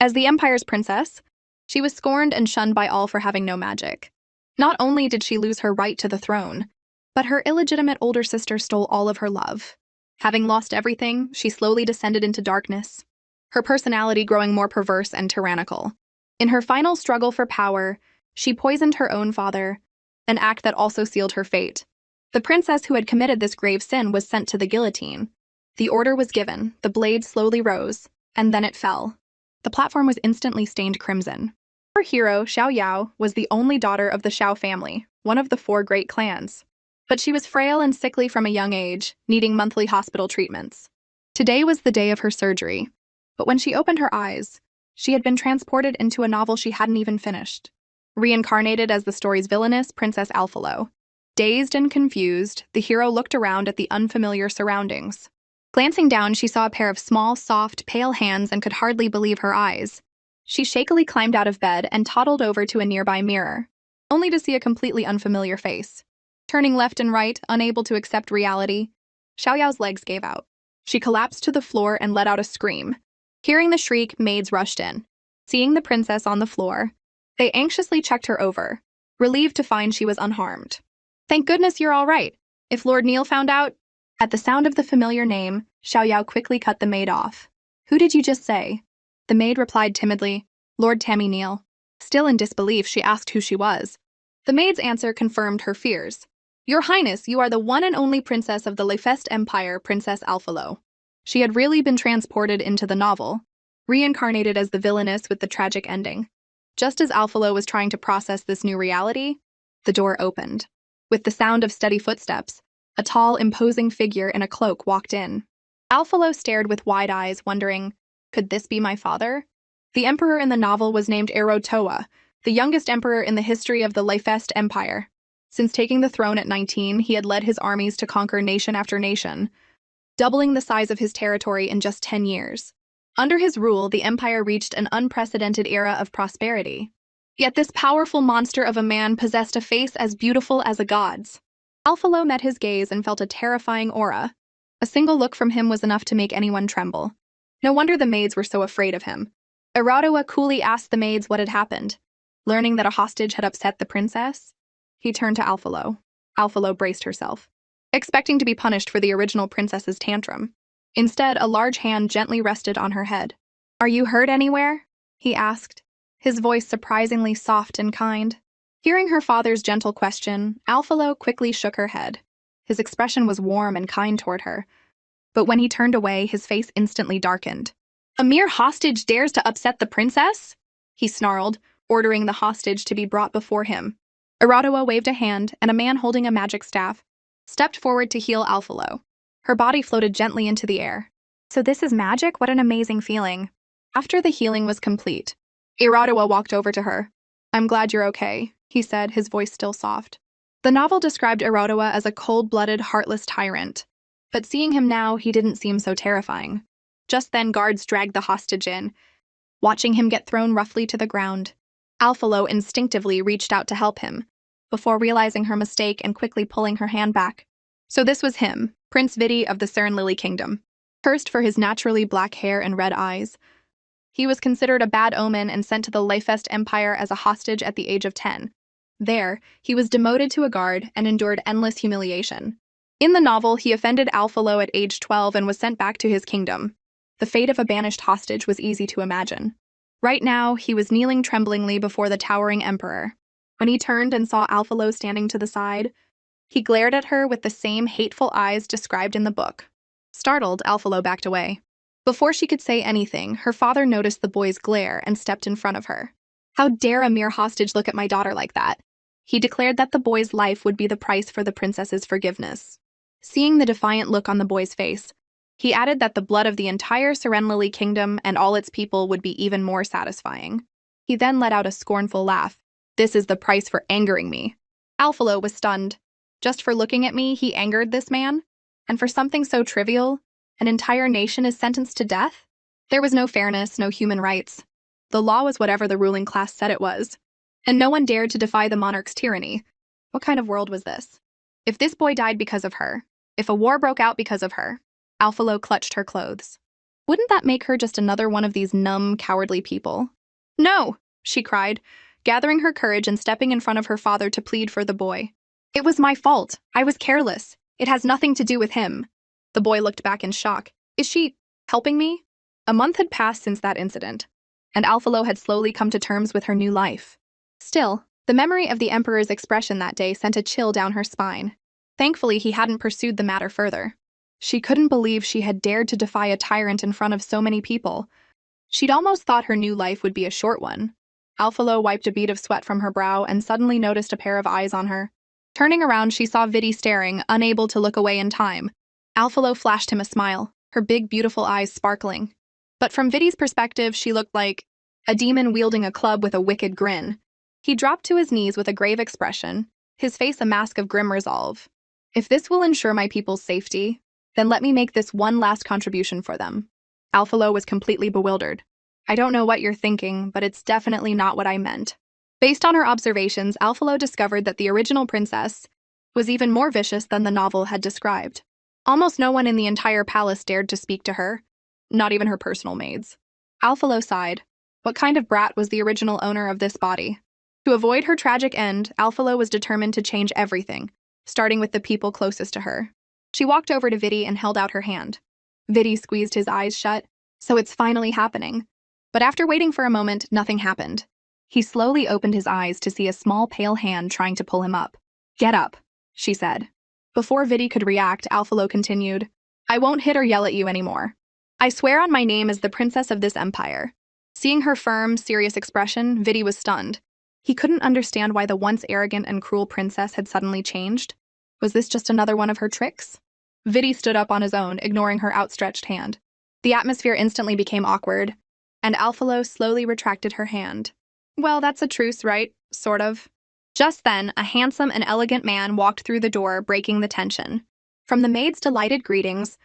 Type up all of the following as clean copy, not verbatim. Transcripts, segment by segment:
As the Empire's princess, she was scorned and shunned by all for having no magic. Not only did she lose her right to the throne, but her illegitimate older sister stole all of her love. Having lost everything, she slowly descended into darkness, her personality growing more perverse and tyrannical. In her final struggle for power, she poisoned her own father, an act that also sealed her fate. The princess who had committed this grave sin was sent to the guillotine. The order was given, the blade slowly rose, and then it fell. The platform was instantly stained crimson. Our hero, Xiao Yao, was the only daughter of the Xiao family, one of the 4 great clans. But she was frail and sickly from a young age, needing monthly hospital treatments. Today was the day of her surgery, but when she opened her eyes, she had been transported into a novel she hadn't even finished. Reincarnated as the story's villainous, Princess Alphalo. Dazed and confused, the hero looked around at the unfamiliar surroundings. Glancing down, she saw a pair of small, soft, pale hands and could hardly believe her eyes. She shakily climbed out of bed and toddled over to a nearby mirror, only to see a completely unfamiliar face. Turning left and right, unable to accept reality, Xiao Yao's legs gave out. She collapsed to the floor and let out a scream. Hearing the shriek, maids rushed in. Seeing the princess on the floor, they anxiously checked her over, relieved to find she was unharmed. "Thank goodness you're all right. If Lord Neil found out—" At the sound of the familiar name, Xiao Yao quickly cut the maid off. "Who did you just say?" The maid replied timidly, "Lord Tammy Neil." Still in disbelief, she asked who she was. The maid's answer confirmed her fears. "Your Highness, you are the one and only princess of the Lefest Empire, Princess Alphalo." She had really been transported into the novel, reincarnated as the villainess with the tragic ending. Just as Alphalo was trying to process this new reality, the door opened. With the sound of steady footsteps, a tall, imposing figure in a cloak walked in. Alphalo stared with wide eyes, wondering, could this be my father? The emperor in the novel was named Erotoa, the youngest emperor in the history of the Lefest Empire. Since taking the throne at 19, he had led his armies to conquer nation after nation, doubling the size of his territory in just 10 years. Under his rule, the empire reached an unprecedented era of prosperity. Yet this powerful monster of a man possessed a face as beautiful as a god's. Alphalo met his gaze and felt a terrifying aura. A single look from him was enough to make anyone tremble. No wonder the maids were so afraid of him. Eradoa coolly asked the maids what had happened. Learning that a hostage had upset the princess, he turned to Alphalo. Alphalo braced herself, expecting to be punished for the original princess's tantrum. Instead, a large hand gently rested on her head. "Are you hurt anywhere?" he asked, his voice surprisingly soft and kind. Hearing her father's gentle question, Alphalo quickly shook her head. His expression was warm and kind toward her, but when he turned away, his face instantly darkened. "A mere hostage dares to upset the princess?" he snarled, ordering the hostage to be brought before him. Eradoa waved a hand, and a man holding a magic staff stepped forward to heal Alphalo. Her body floated gently into the air. "So this is magic? What an amazing feeling." After the healing was complete, Eradoa walked over to her. "I'm glad you're okay," he said, his voice still soft. The novel described Eradoa as a cold-blooded, heartless tyrant, but seeing him now, he didn't seem so terrifying. Just then, guards dragged the hostage in, watching him get thrown roughly to the ground. Alphalo instinctively reached out to help him, before realizing her mistake and quickly pulling her hand back. So this was him, Prince Vidi of the Cern Lily Kingdom. Cursed for his naturally black hair and red eyes, he was considered a bad omen and sent to the Lefest Empire as a hostage at the age of 10. There, he was demoted to a guard and endured endless humiliation. In the novel, he offended Alphalo at age 12 and was sent back to his kingdom. The fate of a banished hostage was easy to imagine. Right now, he was kneeling tremblingly before the towering emperor. When he turned and saw Alphalo standing to the side, he glared at her with the same hateful eyes described in the book. Startled, Alphalo backed away. Before she could say anything, her father noticed the boy's glare and stepped in front of her. "How dare a mere hostage look at my daughter like that?" He declared that the boy's life would be the price for the princess's forgiveness. Seeing the defiant look on the boy's face, he added that the blood of the entire Cern Lily Kingdom and all its people would be even more satisfying. He then let out a scornful laugh. "This is the price for angering me." Alphalo was stunned. Just for looking at me, he angered this man? And for something so trivial, an entire nation is sentenced to death? There was no fairness, no human rights. The law was whatever the ruling class said it was, and no one dared to defy the monarch's tyranny. What kind of world was this? If this boy died because of her, if a war broke out because of her, Alphalo clutched her clothes. Wouldn't that make her just another one of these numb, cowardly people? No, she cried, gathering her courage and stepping in front of her father to plead for the boy. It was my fault. I was careless. It has nothing to do with him. The boy looked back in shock. Is she helping me? A month had passed since that incident, and Alphalo had slowly come to terms with her new life. Still, the memory of the Emperor's expression that day sent a chill down her spine. Thankfully, he hadn't pursued the matter further. She couldn't believe she had dared to defy a tyrant in front of so many people. She'd almost thought her new life would be a short one. Alphalo wiped a bead of sweat from her brow and suddenly noticed a pair of eyes on her. Turning around, she saw Vidi staring, unable to look away in time. Alphalo flashed him a smile, her big, beautiful eyes sparkling. But from Vidi's perspective, she looked like a demon wielding a club with a wicked grin. He dropped to his knees with a grave expression, his face a mask of grim resolve. If this will ensure my people's safety, then let me make this one last contribution for them. Alphalo was completely bewildered. I don't know what you're thinking, but it's definitely not what I meant. Based on her observations, Alphalo discovered that the original princess was even more vicious than the novel had described. Almost no one in the entire palace dared to speak to her, not even her personal maids. Alphalo sighed. What kind of brat was the original owner of this body? To avoid her tragic end, Alphalo was determined to change everything, starting with the people closest to her. She walked over to Vidi and held out her hand. Vidi squeezed his eyes shut. So it's finally happening. But after waiting for a moment, nothing happened. He slowly opened his eyes to see a small pale hand trying to pull him up. Get up, she said. Before Vidi could react, Alphalo continued, I won't hit or yell at you anymore. I swear on my name as the princess of this empire. Seeing her firm, serious expression, Vidi was stunned. He couldn't understand why the once arrogant and cruel princess had suddenly changed. Was this just another one of her tricks? Vidi stood up on his own, ignoring her outstretched hand. The atmosphere instantly became awkward, and Alphalo slowly retracted her hand. Well, that's a truce, right? Sort of. Just then, a handsome and elegant man walked through the door, breaking the tension. From the maid's delighted greetings,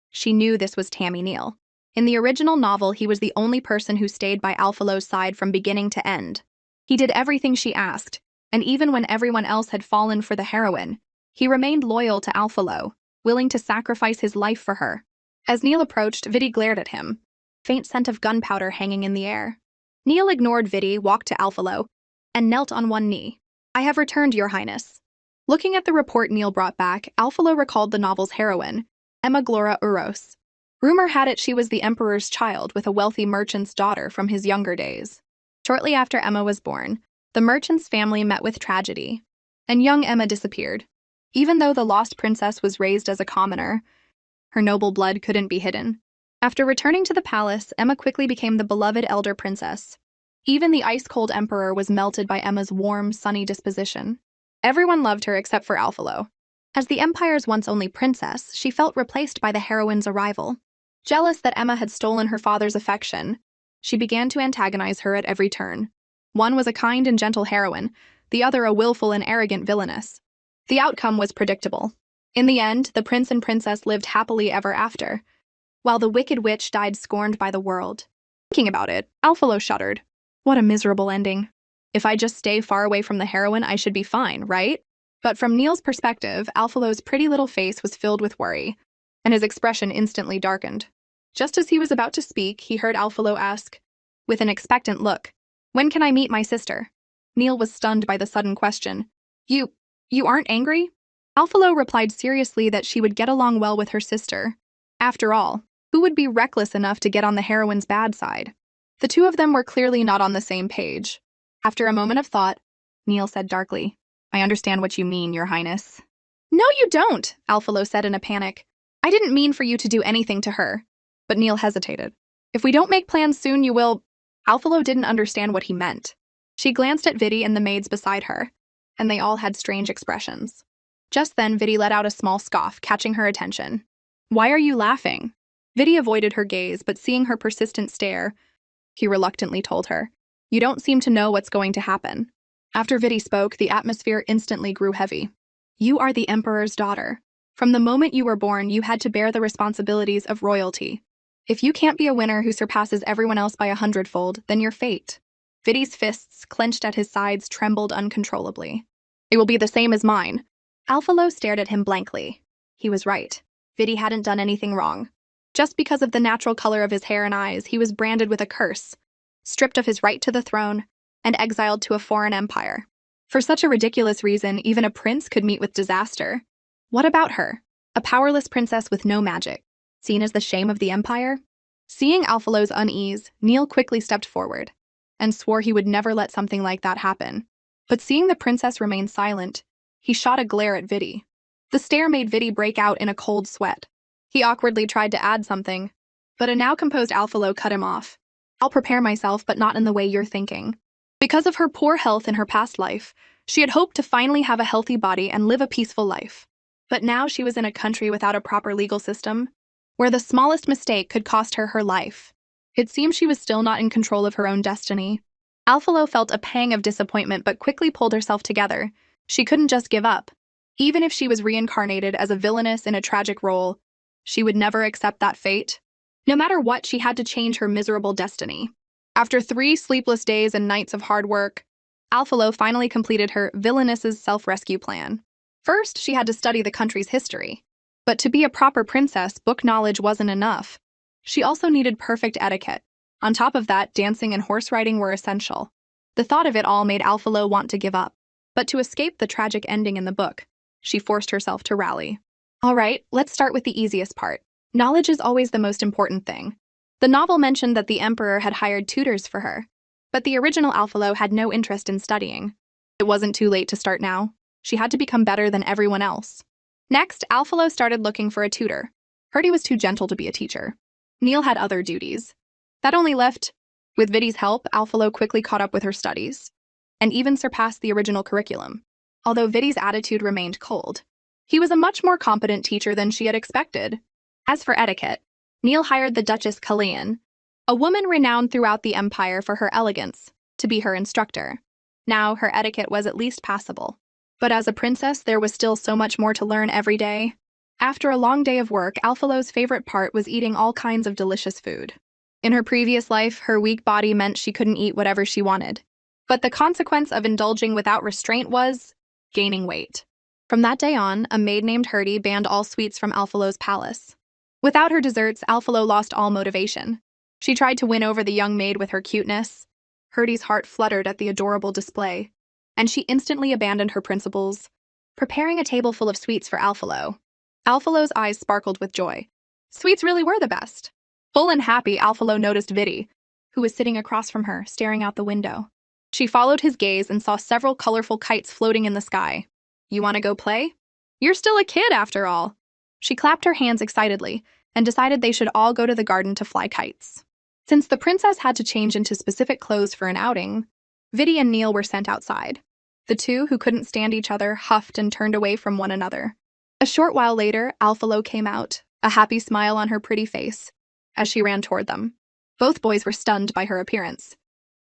she knew this was Tammy Neal. In the original novel, he was the only person who stayed by Alphalo's side from beginning to end. He did everything she asked, and even when everyone else had fallen for the heroine, he remained loyal to Alphalo, willing to sacrifice his life for her. As Neal approached, Vidi glared at him, faint scent of gunpowder hanging in the air. Neal ignored Vidi, walked to Alphalo, and knelt on one knee. I have returned, Your Highness. Looking at the report Neal brought back, Alphalo recalled the novel's heroine, Emma Glora Uros. Rumor had it she was the Emperor's child with a wealthy merchant's daughter from his younger days. Shortly after Emma was born, the merchant's family met with tragedy, and young Emma disappeared. Even though the lost princess was raised as a commoner, her noble blood couldn't be hidden. After returning to the palace, Emma quickly became the beloved elder princess. Even the ice-cold emperor was melted by Emma's warm, sunny disposition. Everyone loved her except for Alphalo. As the empire's once-only princess, she felt replaced by the heroine's arrival. Jealous that Emma had stolen her father's affection, she began to antagonize her at every turn. One was a kind and gentle heroine, the other a willful and arrogant villainess. The outcome was predictable. In the end, the prince and princess lived happily ever after, while the wicked witch died scorned by the world. Thinking about it, Alphalo shuddered. What a miserable ending. If I just stay far away from the heroine, I should be fine, right? But from Neal's perspective, Alphalo's pretty little face was filled with worry, and his expression instantly darkened. Just as he was about to speak, he heard Alphalo ask, with an expectant look, when can I meet my sister? Neal was stunned by the sudden question. You aren't angry? Alphalo replied seriously that she would get along well with her sister. After all, who would be reckless enough to get on the heroine's bad side? The two of them were clearly not on the same page. After a moment of thought, Neal said darkly, I understand what you mean, Your Highness. No, you don't, Alphalo said in a panic. I didn't mean for you to do anything to her. But Neal hesitated. If we don't make plans soon, you will... Alphalo didn't understand what he meant. She glanced at Vidi and the maids beside her, and they all had strange expressions. Just then, Vidi let out a small scoff, catching her attention. Why are you laughing? Vidi avoided her gaze, but seeing her persistent stare, he reluctantly told her, You don't seem to know what's going to happen. After Vidi spoke, the atmosphere instantly grew heavy. You are the Emperor's daughter. From the moment you were born, you had to bear the responsibilities of royalty. If you can't be a winner who surpasses everyone else by 100-fold, then you're fate. Vidi's fists, clenched at his sides, trembled uncontrollably. It will be the same as mine. Alphalo stared at him blankly. He was right. Vidi hadn't done anything wrong. Just because of the natural color of his hair and eyes, he was branded with a curse, stripped of his right to the throne, and exiled to a foreign empire. For such a ridiculous reason, even a prince could meet with disaster. What about her? A powerless princess with no magic, seen as the shame of the empire? Seeing Alphalo's unease, Neil quickly stepped forward and swore he would never let something like that happen. But seeing the princess remain silent, he shot a glare at Vidi. The stare made Vidi break out in a cold sweat. He awkwardly tried to add something, but a now composed Alphalo cut him off. I'll prepare myself, but not in the way you're thinking. Because of her poor health in her past life, she had hoped to finally have a healthy body and live a peaceful life. But now she was in a country without a proper legal system, where the smallest mistake could cost her her life. It seemed she was still not in control of her own destiny. Alphalo felt a pang of disappointment but quickly pulled herself together. She couldn't just give up. Even if she was reincarnated as a villainess in a tragic role, she would never accept that fate. No matter what, she had to change her miserable destiny. After 3 sleepless days and nights of hard work, Alphalo finally completed her villainess's self-rescue plan. First, she had to study the country's history. But to be a proper princess, book knowledge wasn't enough. She also needed perfect etiquette. On top of that, dancing and horse riding were essential. The thought of it all made Alphalo want to give up. But to escape the tragic ending in the book, she forced herself to rally. All right, let's start with the easiest part. Knowledge is always the most important thing. The novel mentioned that the emperor had hired tutors for her, but the original Alphalo had no interest in studying. It wasn't too late to start now. She had to become better than everyone else. Next, Alphalo started looking for a tutor. Herdy was too gentle to be a teacher. Neil had other duties. That only left. With Vidi's help, Alphalo quickly caught up with her studies, and even surpassed the original curriculum. Although Vidi's attitude remained cold, he was a much more competent teacher than she had expected. As for etiquette, Neil hired the Duchess Kallian, a woman renowned throughout the empire for her elegance, to be her instructor. Now, her etiquette was at least passable. But as a princess, there was still so much more to learn every day. After a long day of work, Alphalo's favorite part was eating all kinds of delicious food. In her previous life, her weak body meant she couldn't eat whatever she wanted. But the consequence of indulging without restraint was gaining weight. From that day on, a maid named Herdy banned all sweets from Alphalo's palace. Without her desserts, Alphalo lost all motivation. She tried to win over the young maid with her cuteness. Herdy's heart fluttered at the adorable display, and she instantly abandoned her principles, preparing a table full of sweets for Alphalo. Alphalo's eyes sparkled with joy. Sweets really were the best. Full and happy, Alphalo noticed Vidi, who was sitting across from her, staring out the window. She followed his gaze and saw several colorful kites floating in the sky. You want to go play? You're still a kid, after all. She clapped her hands excitedly and decided they should all go to the garden to fly kites. Since the princess had to change into specific clothes for an outing, Vidi and Neil were sent outside. The two, who couldn't stand each other, huffed and turned away from one another. A short while later, Alphalo came out, a happy smile on her pretty face, as she ran toward them. Both boys were stunned by her appearance.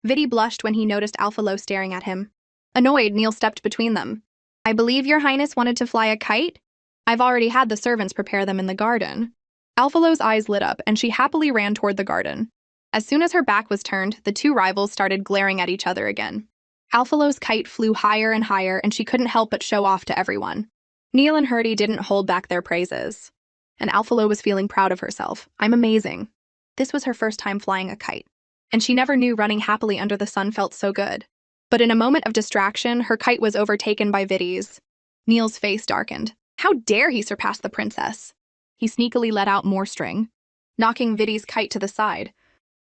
Vidi blushed when he noticed Alphalo staring at him. Annoyed, Neil stepped between them. I believe your highness wanted to fly a kite? I've already had the servants prepare them in the garden. Alphalo's eyes lit up, and she happily ran toward the garden. As soon as her back was turned, the two rivals started glaring at each other again. Alphalo's kite flew higher and higher, and she couldn't help but show off to everyone. Neil and Herdy didn't hold back their praises, and Alphalo was feeling proud of herself. I'm amazing. This was her first time flying a kite, and she never knew running happily under the sun felt so good. But in a moment of distraction, her kite was overtaken by Vidi's. Neil's face darkened. How dare he surpass the princess? He sneakily let out more string, knocking Vidi's kite to the side,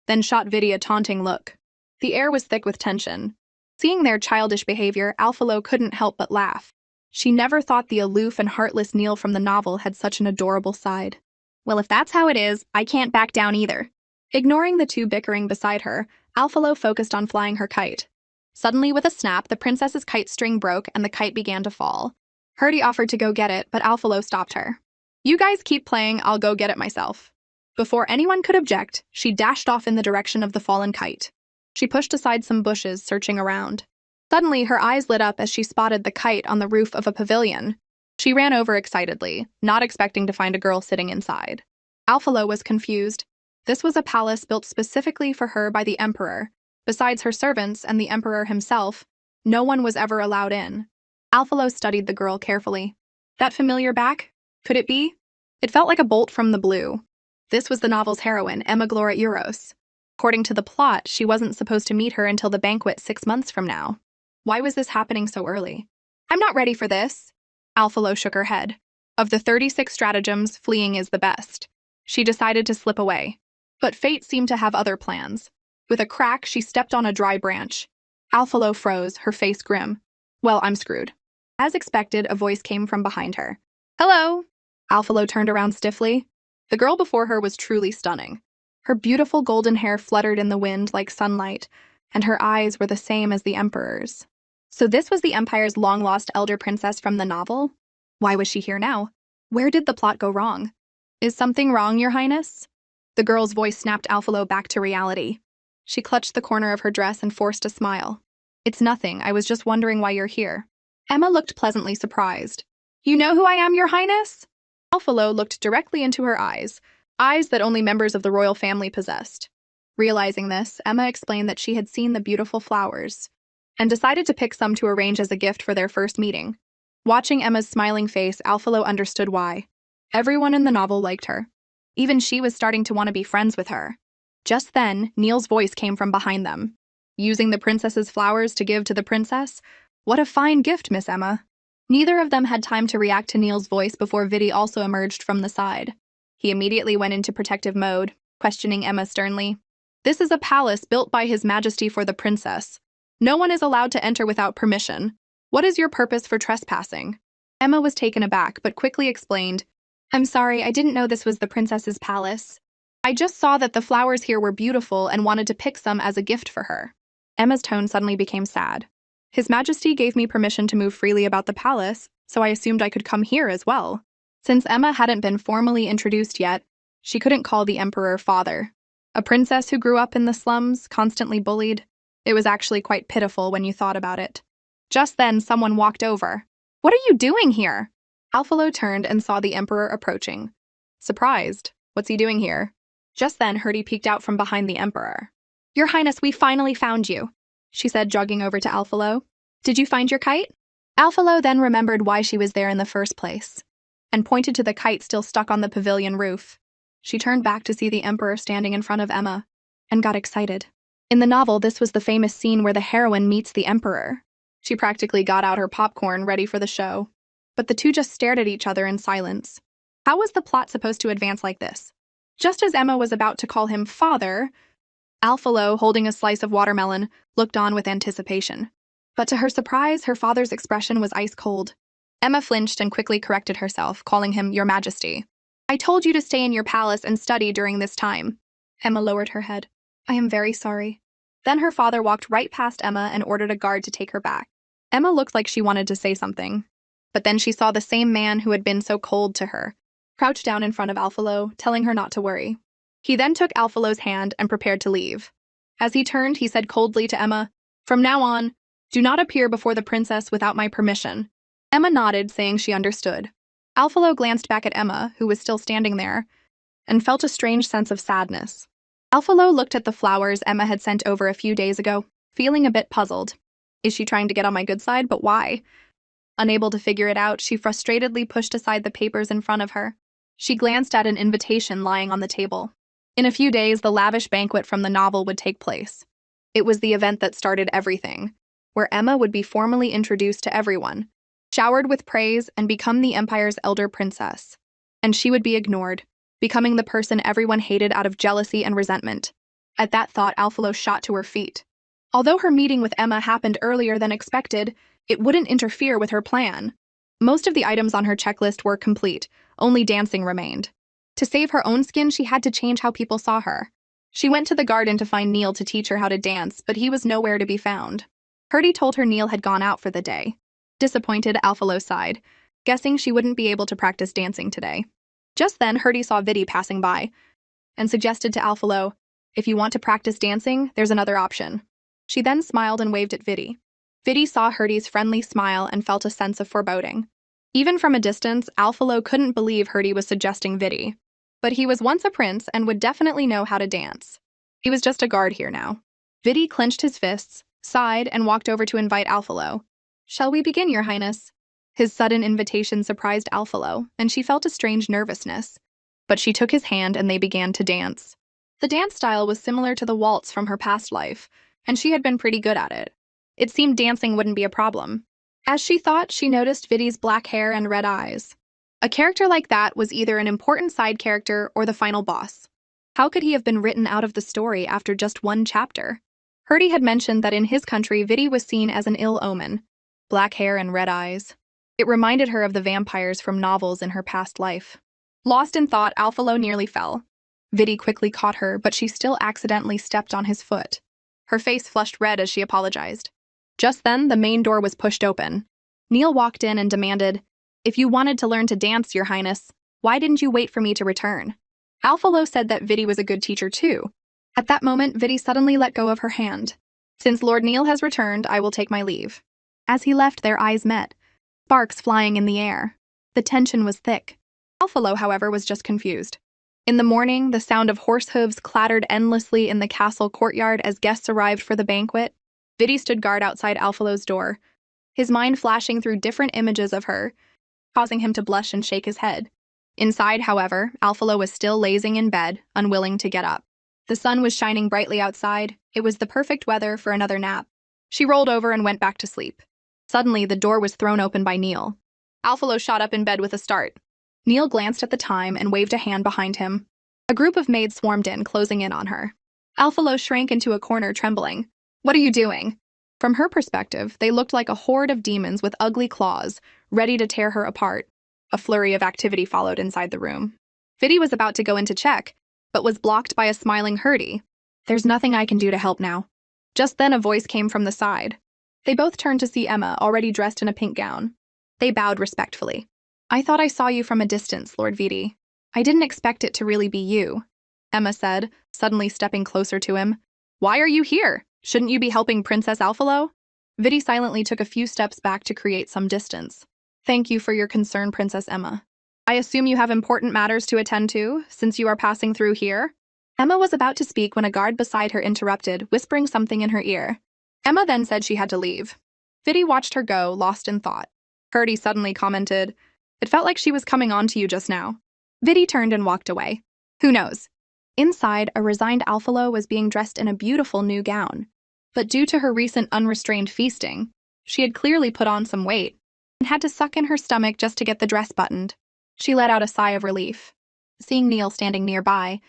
then shot Vidi a taunting look. The air was thick with tension. Seeing their childish behavior, Alphalo couldn't help but laugh. She never thought the aloof and heartless Neil from the novel had such an adorable side. Well, if that's how it is, I can't back down either. Ignoring the two bickering beside her, Alphalo focused on flying her kite. Suddenly, with a snap, the princess's kite string broke and the kite began to fall. Herdy offered to go get it, but Alphalo stopped her. You guys keep playing, I'll go get it myself. Before anyone could object, she dashed off in the direction of the fallen kite. She pushed aside some bushes, searching around. Suddenly, her eyes lit up as she spotted the kite on the roof of a pavilion. She ran over excitedly, not expecting to find a girl sitting inside. Alphalo was confused. This was a palace built specifically for her by the emperor. Besides her servants and the emperor himself, no one was ever allowed in. Alphalo studied the girl carefully. That familiar back? Could it be? It felt like a bolt from the blue. This was the novel's heroine, Emma Glora Euros. According to the plot, she wasn't supposed to meet her until the banquet 6 months from now. Why was this happening so early? I'm not ready for this. Alphalo shook her head. Of the 36 stratagems, fleeing is the best. She decided to slip away. But fate seemed to have other plans. With a crack, she stepped on a dry branch. Alphalo froze, her face grim. Well, I'm screwed. As expected, a voice came from behind her. Hello! Alphalo turned around stiffly. The girl before her was truly stunning. Her beautiful golden hair fluttered in the wind like sunlight, and her eyes were the same as the Emperor's. So this was the Empire's long-lost elder princess from the novel? Why was she here now? Where did the plot go wrong? Is something wrong, Your Highness? The girl's voice snapped Alphalo back to reality. She clutched the corner of her dress and forced a smile. It's nothing, I was just wondering why you're here. Emma looked pleasantly surprised. You know who I am, Your Highness? Alphalo looked directly into her eyes that only members of the royal family possessed. Realizing this, Emma explained that she had seen the beautiful flowers and decided to pick some to arrange as a gift for their first meeting. Watching Emma's smiling face, Alphalo understood why. Everyone in the novel liked her. Even she was starting to want to be friends with her. Just then, Neil's voice came from behind them. Using the princess's flowers to give to the princess? What a fine gift, Miss Emma. Neither of them had time to react to Neil's voice before Vidi also emerged from the side. He immediately went into protective mode, questioning Emma sternly. This is a palace built by His Majesty for the princess. No one is allowed to enter without permission. What is your purpose for trespassing? Emma was taken aback, but quickly explained, I'm sorry, I didn't know this was the princess's palace. I just saw that the flowers here were beautiful and wanted to pick some as a gift for her. Emma's tone suddenly became sad. His Majesty gave me permission to move freely about the palace, so I assumed I could come here as well. Since Emma hadn't been formally introduced yet, she couldn't call the Emperor father. A princess who grew up in the slums, constantly bullied. It was actually quite pitiful when you thought about it. Just then, someone walked over. What are you doing here? Alphalo turned and saw the Emperor approaching. Surprised. What's he doing here? Just then, Herdy peeked out from behind the Emperor. Your Highness, we finally found you, she said, jogging over to Alphalo. Did you find your kite? Alphalo then remembered why she was there in the first place, and pointed to the kite still stuck on the pavilion roof. She turned back to see the Emperor standing in front of Emma, and got excited. In the novel, this was the famous scene where the heroine meets the Emperor. She practically got out her popcorn ready for the show. But the two just stared at each other in silence. How was the plot supposed to advance like this? Just as Emma was about to call him father, Alphalo, holding a slice of watermelon, looked on with anticipation. But to her surprise, her father's expression was ice cold. Emma flinched and quickly corrected herself, calling him Your Majesty. I told you to stay in your palace and study during this time. Emma lowered her head. I am very sorry. Then her father walked right past Emma and ordered a guard to take her back. Emma looked like she wanted to say something. But then she saw the same man who had been so cold to her, crouched down in front of Alphalo, telling her not to worry. He then took Alphalo's hand and prepared to leave. As he turned, he said coldly to Emma, From now on, do not appear before the princess without my permission. Emma nodded, saying she understood. Alphalo glanced back at Emma, who was still standing there, and felt a strange sense of sadness. Alphalo looked at the flowers Emma had sent over a few days ago, feeling a bit puzzled. Is she trying to get on my good side? But why? Unable to figure it out, she frustratedly pushed aside the papers in front of her. She glanced at an invitation lying on the table. In a few days, the lavish banquet from the novel would take place. It was the event that started everything, where Emma would be formally introduced to everyone, showered with praise, and become the Empire's elder princess. And she would be ignored, becoming the person everyone hated out of jealousy and resentment. At that thought, Alphalo shot to her feet. Although her meeting with Emma happened earlier than expected, it wouldn't interfere with her plan. Most of the items on her checklist were complete, only dancing remained. To save her own skin, she had to change how people saw her. She went to the garden to find Neil to teach her how to dance, but he was nowhere to be found. Herdy told her Neil had gone out for the day. Disappointed, Alphalo sighed, guessing she wouldn't be able to practice dancing today. Just then, Herdy saw Vidi passing by, and suggested to Alphalo, If you want to practice dancing, there's another option. She then smiled and waved at Vidi. Vidi saw Herdy's friendly smile and felt a sense of foreboding. Even from a distance, Alphalo couldn't believe Herdy was suggesting Vidi. But he was once a prince and would definitely know how to dance. He was just a guard here now. Vidi clenched his fists, sighed, and walked over to invite Alphalo. Shall we begin, Your Highness? His sudden invitation surprised Alphalo, and she felt a strange nervousness. but she took his hand and they began to dance. The dance style was similar to the waltz from her past life, and she had been pretty good at it. It seemed dancing wouldn't be a problem. As she thought, she noticed Vidi's black hair and red eyes. A character like that was either an important side character or the final boss. How could he have been written out of the story after just one chapter? Herdy had mentioned that in his country, Vidi was seen as an ill omen. Black hair and red eyes. It reminded her of the vampires from novels in her past life. Lost in thought, Alphalo nearly fell. Vidi quickly caught her, but she still accidentally stepped on his foot. Her face flushed red as she apologized. Just then, the main door was pushed open. Neil walked in and demanded, "If you wanted to learn to dance, Your Highness, why didn't you wait for me to return?" Alphalo said that Vidi was a good teacher too. At that moment, Vidi suddenly let go of her hand. "Since Lord Neil has returned, I will take my leave." As he left, their eyes met, sparks flying in the air. The tension was thick. Alphalo, however, was just confused. In the morning, the sound of horse hooves clattered endlessly in the castle courtyard as guests arrived for the banquet. Vidi stood guard outside Alphalo's door, his mind flashing through different images of her, causing him to blush and shake his head. Inside, however, Alphalo was still lazing in bed, unwilling to get up. The sun was shining brightly outside. It was the perfect weather for another nap. She rolled over and went back to sleep. Suddenly, the door was thrown open by Neil. Alphalo shot up in bed with a start. Neil glanced at the time and waved a hand behind him. A group of maids swarmed in, closing in on her. Alphalo shrank into a corner, trembling. "What are you doing?" From her perspective, they looked like a horde of demons with ugly claws, ready to tear her apart. A flurry of activity followed inside the room. Vidi was about to go in to check, but was blocked by a smiling Herdy. "There's nothing I can do to help now." Just then a voice came from the side. They both turned to see Emma, already dressed in a pink gown. They bowed respectfully. "I thought I saw you from a distance, Lord Vidi. I didn't expect it to really be you," Emma said, suddenly stepping closer to him. "Why are you here? Shouldn't you be helping Princess Alphalo?" Vidi silently took a few steps back to create some distance. "Thank you for your concern, Princess Emma. I assume you have important matters to attend to, since you are passing through here?" Emma was about to speak when a guard beside her interrupted, whispering something in her ear. Emma then said she had to leave. Vidi watched her go, lost in thought. Herdy suddenly commented, "It felt like she was coming on to you just now." Vidi turned and walked away. Who knows? Inside, a resigned Alphalo was being dressed in a beautiful new gown. But due to her recent unrestrained feasting, she had clearly put on some weight and had to suck in her stomach just to get the dress buttoned. She let out a sigh of relief. Seeing Neil standing nearby,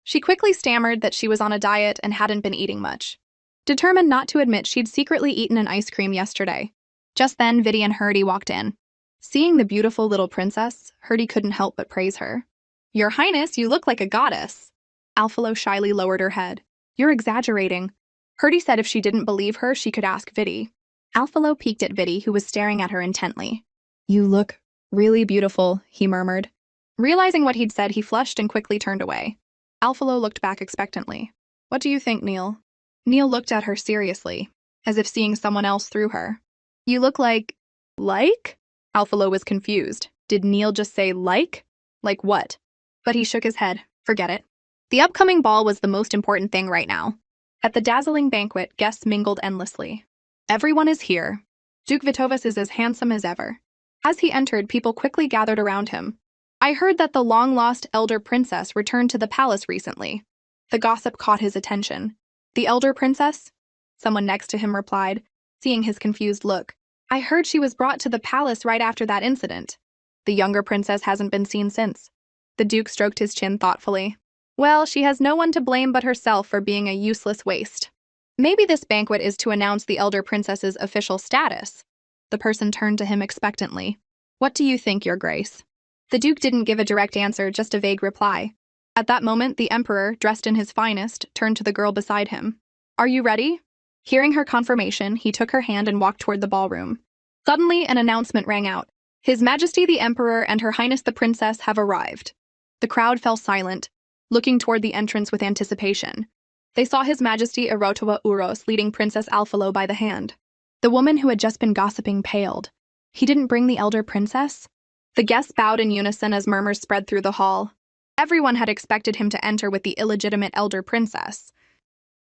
she quickly stammered that she was on a diet and hadn't been eating much, determined not to admit she'd secretly eaten an ice cream yesterday. Just then, Vidi and Herdy walked in. Seeing the beautiful little princess, Herdy couldn't help but praise her. "Your Highness, you look like a goddess." Alphalo shyly lowered her head. "You're exaggerating." Herdy said if she didn't believe her, she could ask Vidi. Alphalo peeked at Vidi, who was staring at her intently. "You look really beautiful," he murmured. Realizing what he'd said, he flushed and quickly turned away. Alphalo looked back expectantly. "What do you think, Neil?" Neil looked at her seriously, as if seeing someone else through her. "You look like..." "Like?" Alphalo was confused. Did Neil just say like? Like what? But he shook his head. Forget it. The upcoming ball was the most important thing right now. At the dazzling banquet, guests mingled endlessly. Everyone is here. Duke Vitovas is as handsome as ever. As he entered, people quickly gathered around him. "I heard that the long-lost elder princess returned to the palace recently." The gossip caught his attention. "The elder princess?" Someone next to him replied, seeing his confused look. "I heard she was brought to the palace right after that incident. The younger princess hasn't been seen since." The duke stroked his chin thoughtfully. "Well, she has no one to blame but herself for being a useless waste. Maybe this banquet is to announce the elder princess's official status." The person turned to him expectantly. "What do you think, Your Grace?" The duke didn't give a direct answer, just a vague reply. At that moment, the emperor, dressed in his finest, turned to the girl beside him. "Are you ready?" Hearing her confirmation, he took her hand and walked toward the ballroom. Suddenly, an announcement rang out. "His Majesty the Emperor and Her Highness the Princess have arrived." The crowd fell silent, looking toward the entrance with anticipation. They saw His Majesty Erotowa Uros leading Princess Alphalo by the hand. The woman who had just been gossiping paled. He didn't bring the elder princess? The guests bowed in unison as murmurs spread through the hall. Everyone had expected him to enter with the illegitimate elder princess,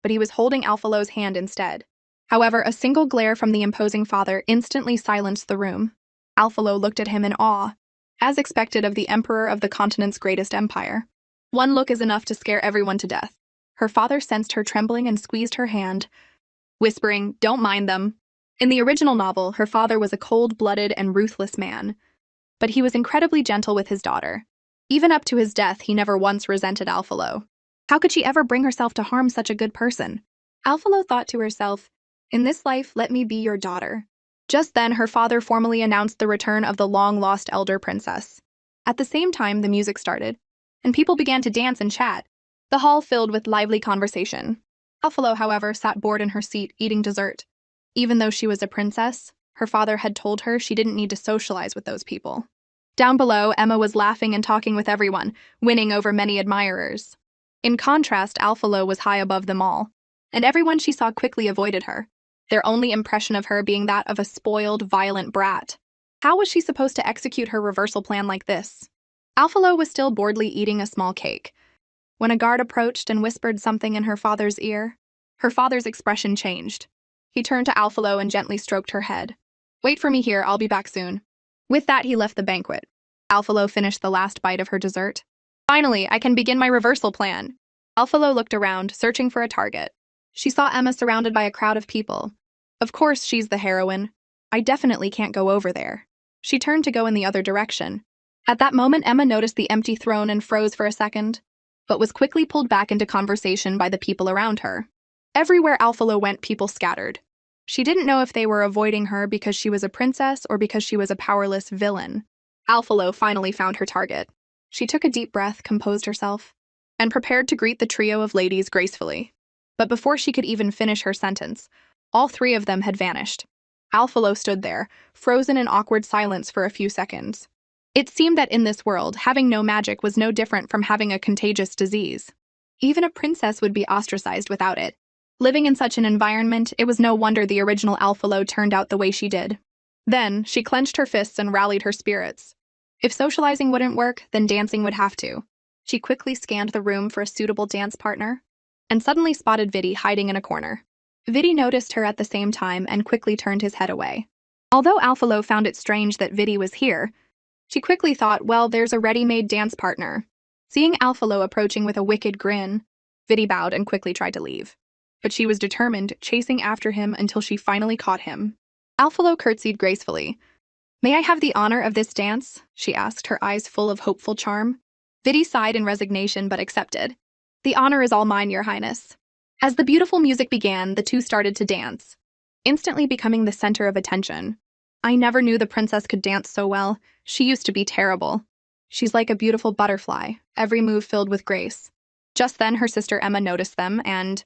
but he was holding Alphalo's hand instead. However, a single glare from the imposing father instantly silenced the room. Alphalo looked at him in awe. as expected of the emperor of the continent's greatest empire. One look is enough to scare everyone to death. Her father sensed her trembling and squeezed her hand, whispering, "Don't mind them." In the original novel, her father was a cold-blooded and ruthless man, but he was incredibly gentle with his daughter. Even up to his death, he never once resented Alphalo. How could she ever bring herself to harm such a good person? Alphalo thought to herself, "In this life, let me be your daughter." Just then, her father formally announced the return of the long-lost elder princess. At the same time, the music started, and people began to dance and chat, the hall filled with lively conversation. Alphalo, however, sat bored in her seat, eating dessert. Even though she was a princess, her father had told her she didn't need to socialize with those people. Down below, Emma was laughing and talking with everyone, winning over many admirers. In contrast, Alphalo was high above them all, and everyone she saw quickly avoided her, their only impression of her being that of a spoiled, violent brat. How was she supposed to execute her reversal plan like this? Alphalo was still boredly eating a small cake when a guard approached and whispered something in her father's ear. Her father's expression changed. He turned to Alphalo and gently stroked her head. "Wait for me here, I'll be back soon." With that, he left the banquet. Alphalo finished the last bite of her dessert. "Finally, I can begin my reversal plan." Alphalo looked around, searching for a target. She saw Emma surrounded by a crowd of people. Of course, she's the heroine. I definitely can't go over there. She turned to go in the other direction. At that moment, Emma noticed the empty throne and froze for a second, but was quickly pulled back into conversation by the people around her. Everywhere Alphalo went, people scattered. She didn't know if they were avoiding her because she was a princess or because she was a powerless villain. Alphalo finally found her target. She took a deep breath, composed herself, and prepared to greet the trio of ladies gracefully. But before she could even finish her sentence, all three of them had vanished. Alphalo stood there, frozen in awkward silence for a few seconds. It seemed that in this world, having no magic was no different from having a contagious disease. Even a princess would be ostracized without it. Living in such an environment, it was no wonder the original Alphalo turned out the way she did. Then, she clenched her fists and rallied her spirits. If socializing wouldn't work, then dancing would have to. She quickly scanned the room for a suitable dance partner, and suddenly spotted Vidi hiding in a corner. Vidi noticed her at the same time and quickly turned his head away. Although Alphalo found it strange that Vidi was here, she quickly thought, well, there's a ready-made dance partner. Seeing Alphalo approaching with a wicked grin, Vidi bowed and quickly tried to leave. But she was determined, chasing after him until she finally caught him. Alphalo curtsied gracefully. "May I have the honor of this dance?" she asked, her eyes full of hopeful charm. Vidi sighed in resignation but accepted. "The honor is all mine, Your Highness." As the beautiful music began, the two started to dance, instantly becoming the center of attention. "I never knew the princess could dance so well. She used to be terrible. She's like a beautiful butterfly, every move filled with grace." Just then, her sister Emma noticed them and,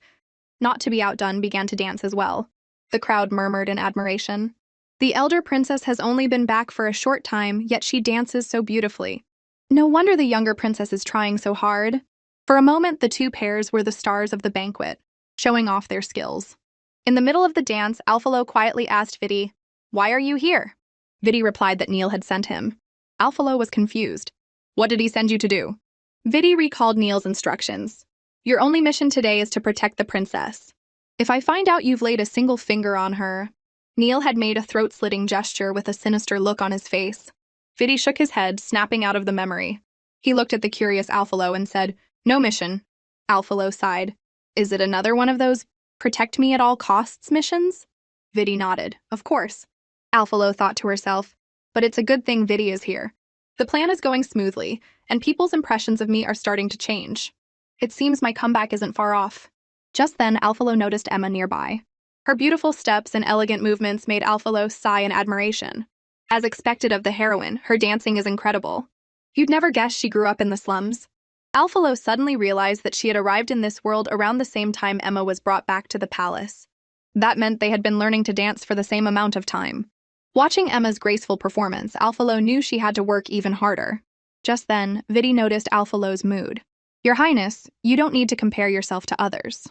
not to be outdone, began to dance as well. The crowd murmured in admiration. "The elder princess has only been back for a short time, yet she dances so beautifully. No wonder the younger princess is trying so hard." For a moment, the two pairs were the stars of the banquet, showing off their skills. In the middle of the dance, Alphalo quietly asked Vidi, "Why are you here?" Vidi replied that Neil had sent him. Alphalo was confused. "What did he send you to do?" Vidi recalled Neil's instructions. "Your only mission today is to protect the princess. If I find out you've laid a single finger on her..." Neil had made a throat-slitting gesture with a sinister look on his face. Vidi shook his head, snapping out of the memory. He looked at the curious Alphalo and said, "No mission." Alphalo sighed. "Is it another one of those protect me at all costs missions?" Vidi nodded. "Of course." Alphalo thought to herself, "But it's a good thing Vidi is here. The plan is going smoothly, and people's impressions of me are starting to change. It seems my comeback isn't far off." Just then, Alphalo noticed Emma nearby. Her beautiful steps and elegant movements made Alphalo sigh in admiration. As expected of the heroine, her dancing is incredible. You'd never guess she grew up in the slums. Alphalo suddenly realized that she had arrived in this world around the same time Emma was brought back to the palace. That meant they had been learning to dance for the same amount of time. Watching Emma's graceful performance, Alphalo knew she had to work even harder. Just then, Vidi noticed Alphalo's mood. "Your Highness, you don't need to compare yourself to others."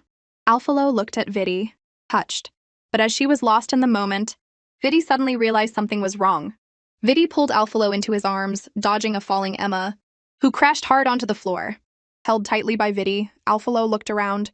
Alphalo looked at Vidi, touched. But as she was lost in the moment, Vidi suddenly realized something was wrong. Vidi pulled Alphalo into his arms, dodging a falling Emma, who crashed hard onto the floor. Held tightly by Vidi, Alphalo looked around,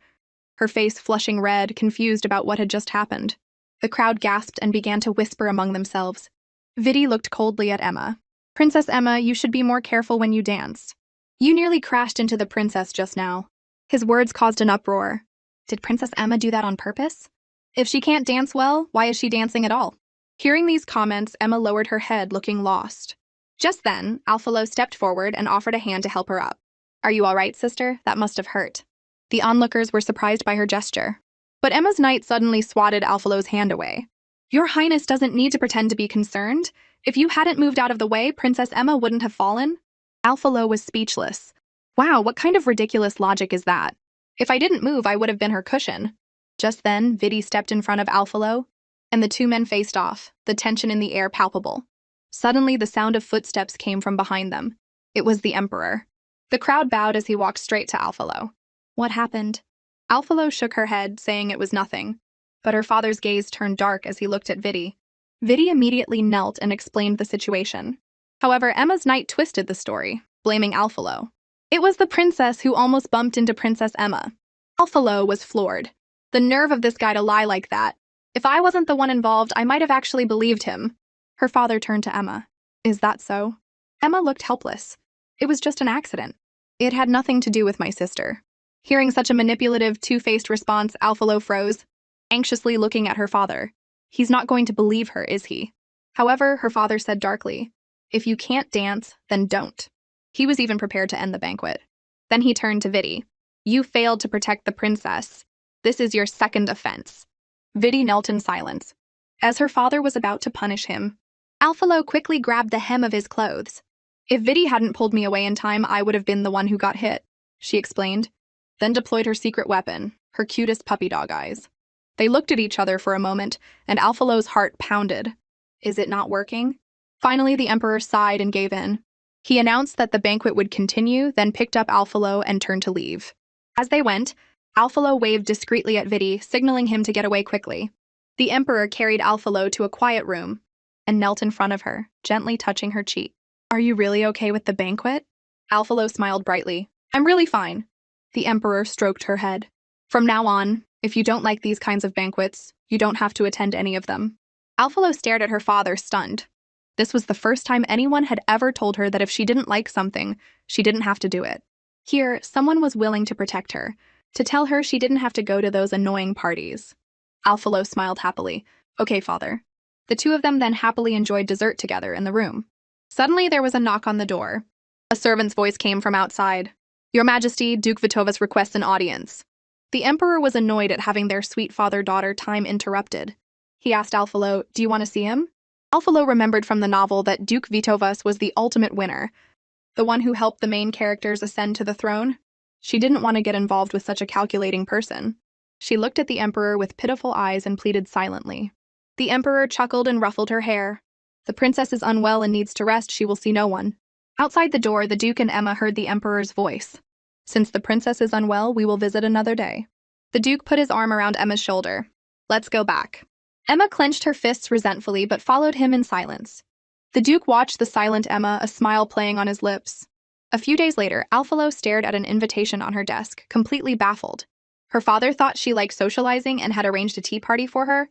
her face flushing red, confused about what had just happened. The crowd gasped and began to whisper among themselves. Vidi looked coldly at Emma. Princess Emma, you should be more careful when you dance. You nearly crashed into the princess just now. His words caused an uproar. Did Princess Emma do that on purpose? If she can't dance well, why is she dancing at all? Hearing these comments, Emma lowered her head, looking lost. Just then, Alphalo stepped forward and offered a hand to help her up. Are you all right, sister? That must have hurt. The onlookers were surprised by her gesture. But Emma's knight suddenly swatted Alphalo's hand away. Your Highness doesn't need to pretend to be concerned. If you hadn't moved out of the way, Princess Emma wouldn't have fallen. Alphalo was speechless. Wow, what kind of ridiculous logic is that? If I didn't move, I would have been her cushion. Just then, Vidi stepped in front of Alphalo, and the two men faced off, the tension in the air palpable. Suddenly, the sound of footsteps came from behind them. It was the Emperor. The crowd bowed as he walked straight to Alphalo. What happened? Alphalo shook her head, saying it was nothing. But her father's gaze turned dark as he looked at Vidi. Vidi immediately knelt and explained the situation. However, Emma's knight twisted the story, blaming Alphalo. It was the princess who almost bumped into Princess Emma. Alphalo was floored. The nerve of this guy to lie like that. If I wasn't the one involved, I might have actually believed him. Her father turned to Emma. Is that so? Emma looked helpless. It was just an accident. It had nothing to do with my sister. Hearing such a manipulative, two-faced response, Alphalo froze, anxiously looking at her father. He's not going to believe her, is he? However, her father said darkly, if you can't dance, then don't. He was even prepared to end the banquet. Then he turned to Vidi. You failed to protect the princess. This is your second offense. Vidi knelt in silence. As her father was about to punish him, Alphalo quickly grabbed the hem of his clothes. If Vidi hadn't pulled me away in time, I would have been the one who got hit, she explained, then deployed her secret weapon, her cutest puppy dog eyes. They looked at each other for a moment, and Alphalo's heart pounded. Is it not working? Finally, the Emperor sighed and gave in. He announced that the banquet would continue, then picked up Alphalo and turned to leave. As they went, Alphalo waved discreetly at Vidi, signaling him to get away quickly. The Emperor carried Alphalo to a quiet room and knelt in front of her, gently touching her cheek. Are you really okay with the banquet? Alphalo smiled brightly. I'm really fine. The Emperor stroked her head. From now on, if you don't like these kinds of banquets, you don't have to attend any of them. Alphalo stared at her father, stunned. This was the first time anyone had ever told her that if she didn't like something, she didn't have to do it. Here, someone was willing to protect her, to tell her she didn't have to go to those annoying parties. Alphalo smiled happily. Okay, father. The two of them then happily enjoyed dessert together in the room. Suddenly, there was a knock on the door. A servant's voice came from outside. Your Majesty, Duke Vitovas requests an audience. The Emperor was annoyed at having their sweet father-daughter time interrupted. He asked Alphalo, do you want to see him? Alphalo remembered from the novel that Duke Vitovas was the ultimate winner, the one who helped the main characters ascend to the throne. She didn't want to get involved with such a calculating person. She looked at the Emperor with pitiful eyes and pleaded silently. The Emperor chuckled and ruffled her hair. The princess is unwell and needs to rest, she will see no one. Outside the door, the Duke and Emma heard the Emperor's voice. Since the princess is unwell, we will visit another day. The Duke put his arm around Emma's shoulder. Let's go back. Emma clenched her fists resentfully but followed him in silence. The Duke watched the silent Emma, a smile playing on his lips. A few days later, Alphalo stared at an invitation on her desk, completely baffled. Her father thought she liked socializing and had arranged a tea party for her.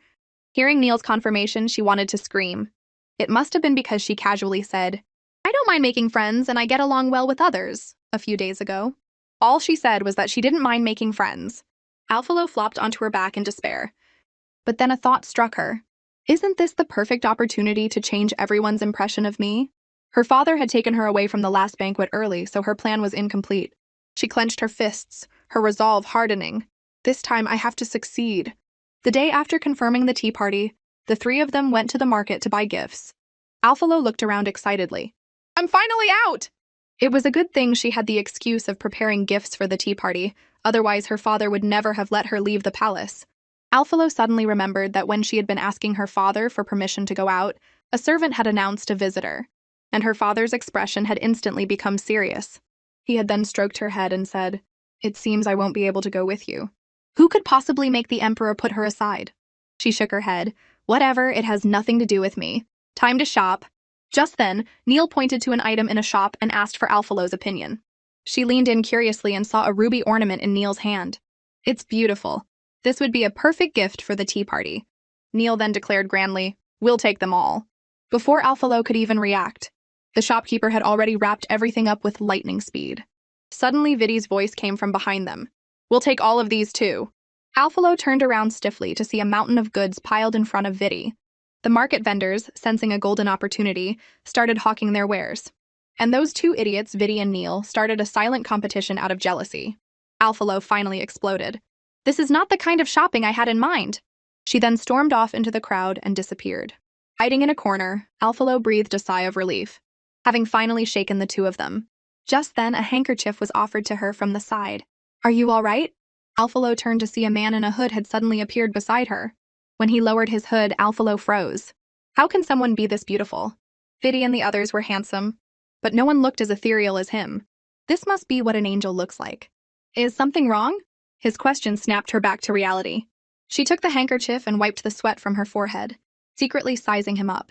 Hearing Neil's confirmation, she wanted to scream. It must have been because she casually said, I don't mind making friends and I get along well with others, a few days ago. All she said was that she didn't mind making friends. Alphalo flopped onto her back in despair. But then a thought struck her. Isn't this the perfect opportunity to change everyone's impression of me? Her father had taken her away from the last banquet early, so her plan was incomplete. She clenched her fists, her resolve hardening. This time I have to succeed. The day after confirming the tea party, the three of them went to the market to buy gifts. Alphalo looked around excitedly. I'm finally out! It was a good thing she had the excuse of preparing gifts for the tea party, otherwise her father would never have let her leave the palace. Alphalo suddenly remembered that when she had been asking her father for permission to go out, a servant had announced a visitor, and her father's expression had instantly become serious. He had then stroked her head and said, It seems I won't be able to go with you. Who could possibly make the Emperor put her aside? She shook her head. Whatever, it has nothing to do with me. Time to shop. Just then, Neil pointed to an item in a shop and asked for Alphalo's opinion. She leaned in curiously and saw a ruby ornament in Neil's hand. It's beautiful. This would be a perfect gift for the tea party. Neil then declared grandly, We'll take them all. Before Alphalo could even react, The shopkeeper had already wrapped everything up with lightning speed. Suddenly, Vidi's voice came from behind them. "We'll take all of these too." Alphalo turned around stiffly to see a mountain of goods piled in front of Vidi. The market vendors, sensing a golden opportunity, started hawking their wares. And those two idiots, Vidi and Neil, started a silent competition out of jealousy. Alphalo finally exploded. "This is not the kind of shopping I had in mind." She then stormed off into the crowd and disappeared. Hiding in a corner, Alphalo breathed a sigh of relief, having finally shaken the two of them. Just then, a handkerchief was offered to her from the side. "Are you all right?" Alphalo turned to see a man in a hood had suddenly appeared beside her. When he lowered his hood, Alphalo froze. How can someone be this beautiful? Vidi and the others were handsome, but no one looked as ethereal as him. This must be what an angel looks like. Is something wrong? His question snapped her back to reality. She took the handkerchief and wiped the sweat from her forehead, secretly sizing him up.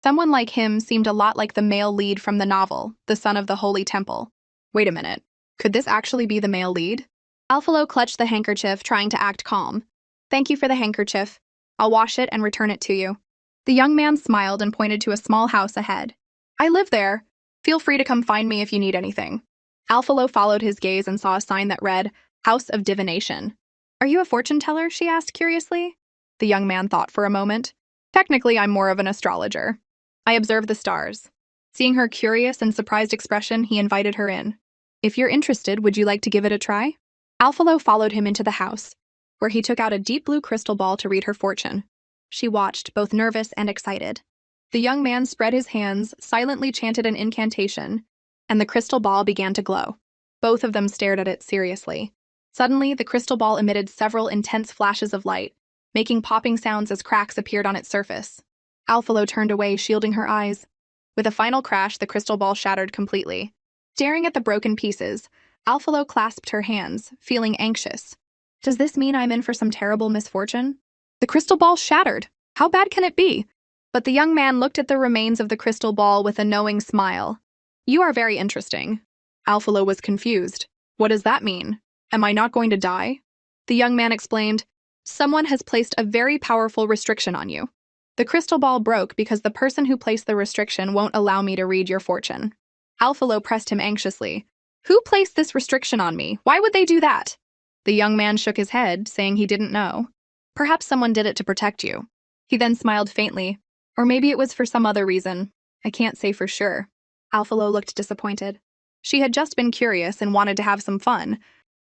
Someone like him seemed a lot like the male lead from the novel, The Son of the Holy Temple. Wait a minute. Could this actually be the male lead? Alphalo clutched the handkerchief, trying to act calm. "Thank you for the handkerchief. I'll wash it and return it to you." The young man smiled and pointed to a small house ahead. "I live there. Feel free to come find me if you need anything." Alphalo followed his gaze and saw a sign that read, "House of Divination." "Are you a fortune teller?" she asked curiously. The young man thought for a moment. "Technically, I'm more of an astrologer. I observe the stars." Seeing her curious and surprised expression, he invited her in. "If you're interested, would you like to give it a try?" Alphalo followed him into the house, where he took out a deep blue crystal ball to read her fortune. She watched, both nervous and excited. The young man spread his hands, silently chanted an incantation, and the crystal ball began to glow. Both of them stared at it seriously. Suddenly, the crystal ball emitted several intense flashes of light, making popping sounds as cracks appeared on its surface. Alphalo turned away, shielding her eyes. With a final crash, the crystal ball shattered completely. Staring at the broken pieces, Alphalo clasped her hands, feeling anxious. Does this mean I'm in for some terrible misfortune? The crystal ball shattered. How bad can it be? But the young man looked at the remains of the crystal ball with a knowing smile. "You are very interesting." Alphalo was confused. "What does that mean? Am I not going to die?" The young man explained, "Someone has placed a very powerful restriction on you. The crystal ball broke because the person who placed the restriction won't allow me to read your fortune." Alphalo pressed him anxiously. "Who placed this restriction on me? Why would they do that?" The young man shook his head, saying he didn't know. "Perhaps someone did it to protect you." He then smiled faintly. "Or maybe it was for some other reason. I can't say for sure." Alphalo looked disappointed. She had just been curious and wanted to have some fun,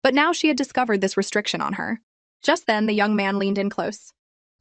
but now she had discovered this restriction on her. Just then, the young man leaned in close.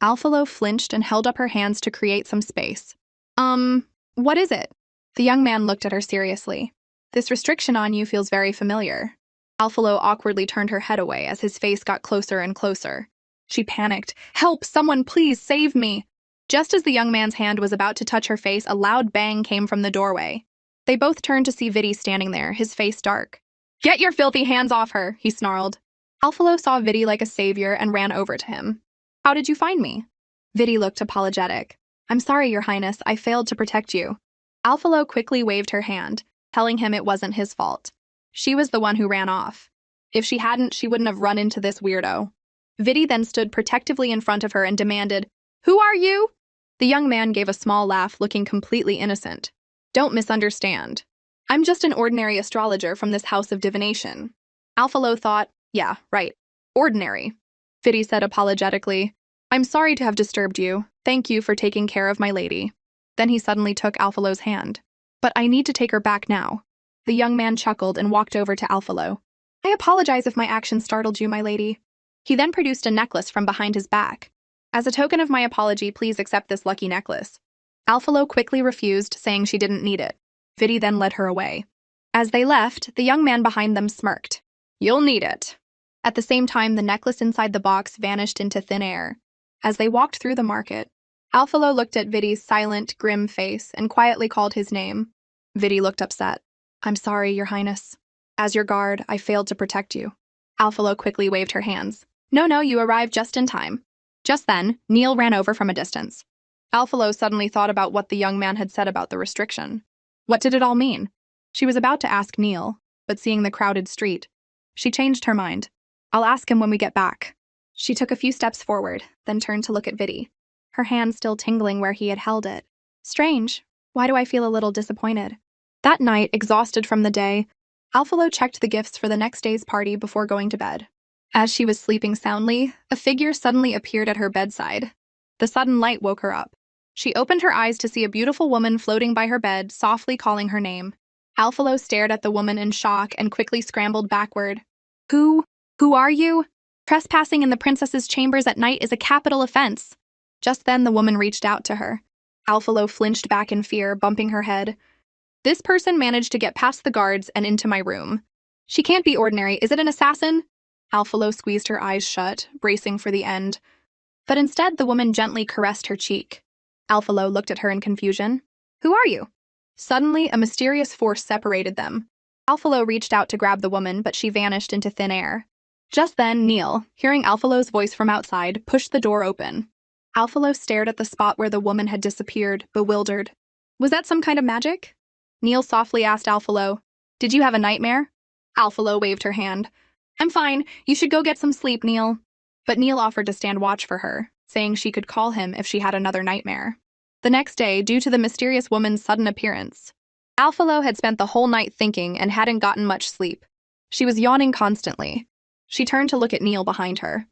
Alphalo flinched and held up her hands to create some space. What is it?" The young man looked at her seriously. "This restriction on you feels very familiar." Alphalo awkwardly turned her head away as his face got closer and closer. She panicked. "Help! Someone please save me!" Just as the young man's hand was about to touch her face, a loud bang came from the doorway. They both turned to see Vidi standing there, his face dark. "Get your filthy hands off her," he snarled. Alphalo saw Vidi like a savior and ran over to him. "How did you find me?" Vidi looked apologetic. "I'm sorry, Your Highness, I failed to protect you." Alphalo quickly waved her hand, telling him it wasn't his fault. She was the one who ran off. If she hadn't, she wouldn't have run into this weirdo. Vidi then stood protectively in front of her and demanded, "Who are you?" The young man gave a small laugh, looking completely innocent. "Don't misunderstand. I'm just an ordinary astrologer from this house of divination." Alphalo thought, "Yeah, right. Ordinary." Vidi said apologetically, "I'm sorry to have disturbed you. Thank you for taking care of my lady." Then he suddenly took Alphalo's hand. "But I need to take her back now." The young man chuckled and walked over to Alphalo. "I apologize if my action startled you, my lady." He then produced a necklace from behind his back. "As a token of my apology, please accept this lucky necklace." Alphalo quickly refused, saying she didn't need it. Vidi then led her away. As they left, the young man behind them smirked. "You'll need it." At the same time, the necklace inside the box vanished into thin air. As they walked through the market, Alphalo looked at Vidi's silent, grim face and quietly called his name. Vidi looked upset. "I'm sorry, Your Highness. As your guard, I failed to protect you." Alphalo quickly waved her hands. No, you arrived just in time." Just then, Neil ran over from a distance. Alphalo suddenly thought about what the young man had said about the restriction. What did it all mean? She was about to ask Neil, but seeing the crowded street, she changed her mind. "I'll ask him when we get back." She took a few steps forward, then turned to look at Vidi, her hand still tingling where he had held it. "Strange. Why do I feel a little disappointed?" That night, exhausted from the day, Alphalo checked the gifts for the next day's party before going to bed. As she was sleeping soundly, a figure suddenly appeared at her bedside. The sudden light woke her up. She opened her eyes to see a beautiful woman floating by her bed, softly calling her name. Alphalo stared at the woman in shock and quickly scrambled backward. Who? Who are you? Trespassing in the princess's chambers at night is a capital offense. Just then the woman reached out to her. Alphalo flinched back in fear, bumping her head. This person managed to get past the guards and into my room. She can't be ordinary. Is it an assassin? Alphalo squeezed her eyes shut, bracing for the end. But instead, the woman gently caressed her cheek. Alphalo looked at her in confusion. Who are you? Suddenly, a mysterious force separated them. Alphalo reached out to grab the woman, but she vanished into thin air. Just then, Neil, hearing Alphalo's voice from outside, pushed the door open. Alphalo stared at the spot where the woman had disappeared, bewildered. Was that some kind of magic? Neil softly asked Alphalo, Did you have a nightmare? Alphalo waved her hand. I'm fine. You should go get some sleep, Neil. But Neil offered to stand watch for her, saying she could call him if she had another nightmare. The next day, due to the mysterious woman's sudden appearance, Alphalo had spent the whole night thinking and hadn't gotten much sleep. She was yawning constantly. She turned to look at Neil behind her.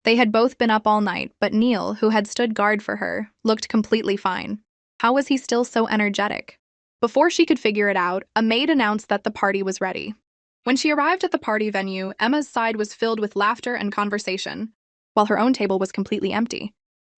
They had both been up all night, but Neil, who had stood guard for her, looked completely fine. How was he still so energetic? Before she could figure it out, a maid announced that the party was ready. When she arrived at the party venue, Emma's side was filled with laughter and conversation, while her own table was completely empty.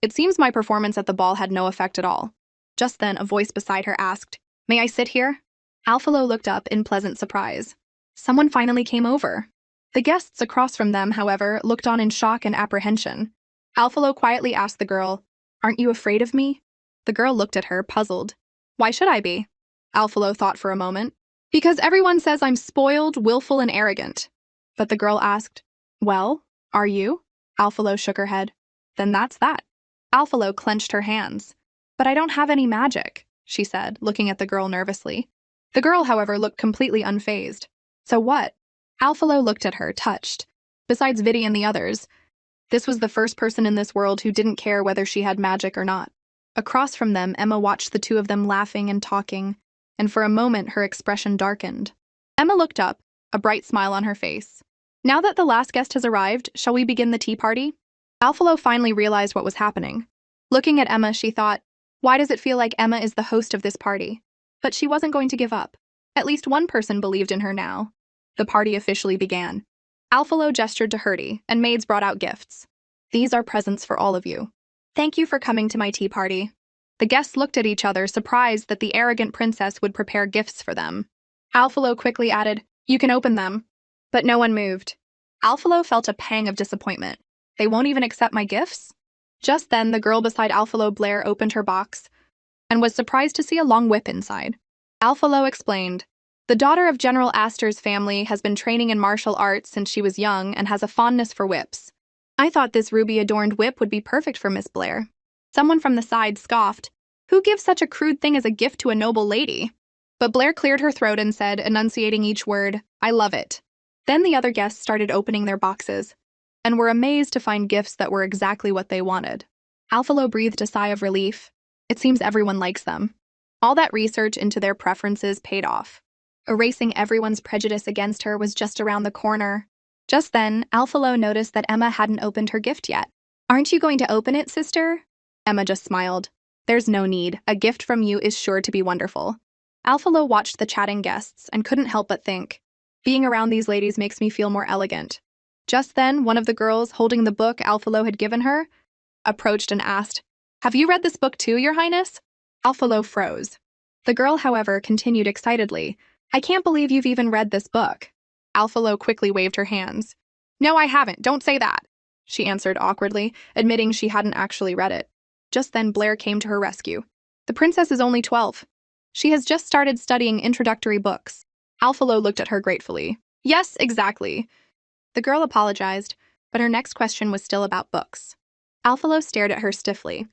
It seems my performance at the ball had no effect at all. Just then, a voice beside her asked, May I sit here? Alphalo looked up in pleasant surprise. Someone finally came over. The guests across from them, however, looked on in shock and apprehension. Alphalo quietly asked the girl, Aren't you afraid of me? The girl looked at her, puzzled. Why should I be? Alphalo thought for a moment. Because everyone says I'm spoiled, willful, and arrogant. But the girl asked, Well, are you? Alphalo shook her head. Then that's that. Alphalo clenched her hands. But I don't have any magic, she said, looking at the girl nervously. The girl, however, looked completely unfazed. So what? Alphalo looked at her, touched. Besides Vidi and the others, this was the first person in this world who didn't care whether she had magic or not. Across from them, Emma watched the two of them laughing and talking, and for a moment her expression darkened. Emma looked up, a bright smile on her face. Now that the last guest has arrived, shall we begin the tea party? Alphalo finally realized what was happening. Looking at Emma, she thought, why does it feel like Emma is the host of this party? But she wasn't going to give up. At least one person believed in her now. The party officially began. Alphalo gestured to Hertie, and maids brought out gifts. These are presents for all of you. Thank you for coming to my tea party. The guests looked at each other, surprised that the arrogant princess would prepare gifts for them. Alphalo quickly added, You can open them. But no one moved. Alphalo felt a pang of disappointment. They won't even accept my gifts? Just then, the girl beside Alphalo, Blair, opened her box and was surprised to see a long whip inside. Alphalo explained, The daughter of General Astor's family has been training in martial arts since she was young and has a fondness for whips. I thought this ruby-adorned whip would be perfect for Miss Blair. Someone from the side scoffed, Who gives such a crude thing as a gift to a noble lady? But Blair cleared her throat and said, enunciating each word, I love it. Then the other guests started opening their boxes, and were amazed to find gifts that were exactly what they wanted. Alphalo breathed a sigh of relief. It seems everyone likes them. All that research into their preferences paid off. Erasing everyone's prejudice against her was just around the corner. Just then, Alphalo noticed that Emma hadn't opened her gift yet. Aren't you going to open it, sister? Emma just smiled. There's no need. A gift from you is sure to be wonderful. Alphalo watched the chatting guests and couldn't help but think, being around these ladies makes me feel more elegant. Just then, one of the girls, holding the book Alphalo had given her, approached and asked, Have you read this book too, Your Highness? Alphalo froze. The girl, however, continued excitedly, I can't believe you've even read this book. Alphalo quickly waved her hands. No, I haven't. Don't say that, she answered awkwardly, admitting she hadn't actually read it. Just then, Blair came to her rescue. The princess is only 12. She has just started studying introductory books. Alphalo looked at her gratefully. Yes, exactly. The girl apologized, but her next question was still about books. Alphalo stared at her stiffly.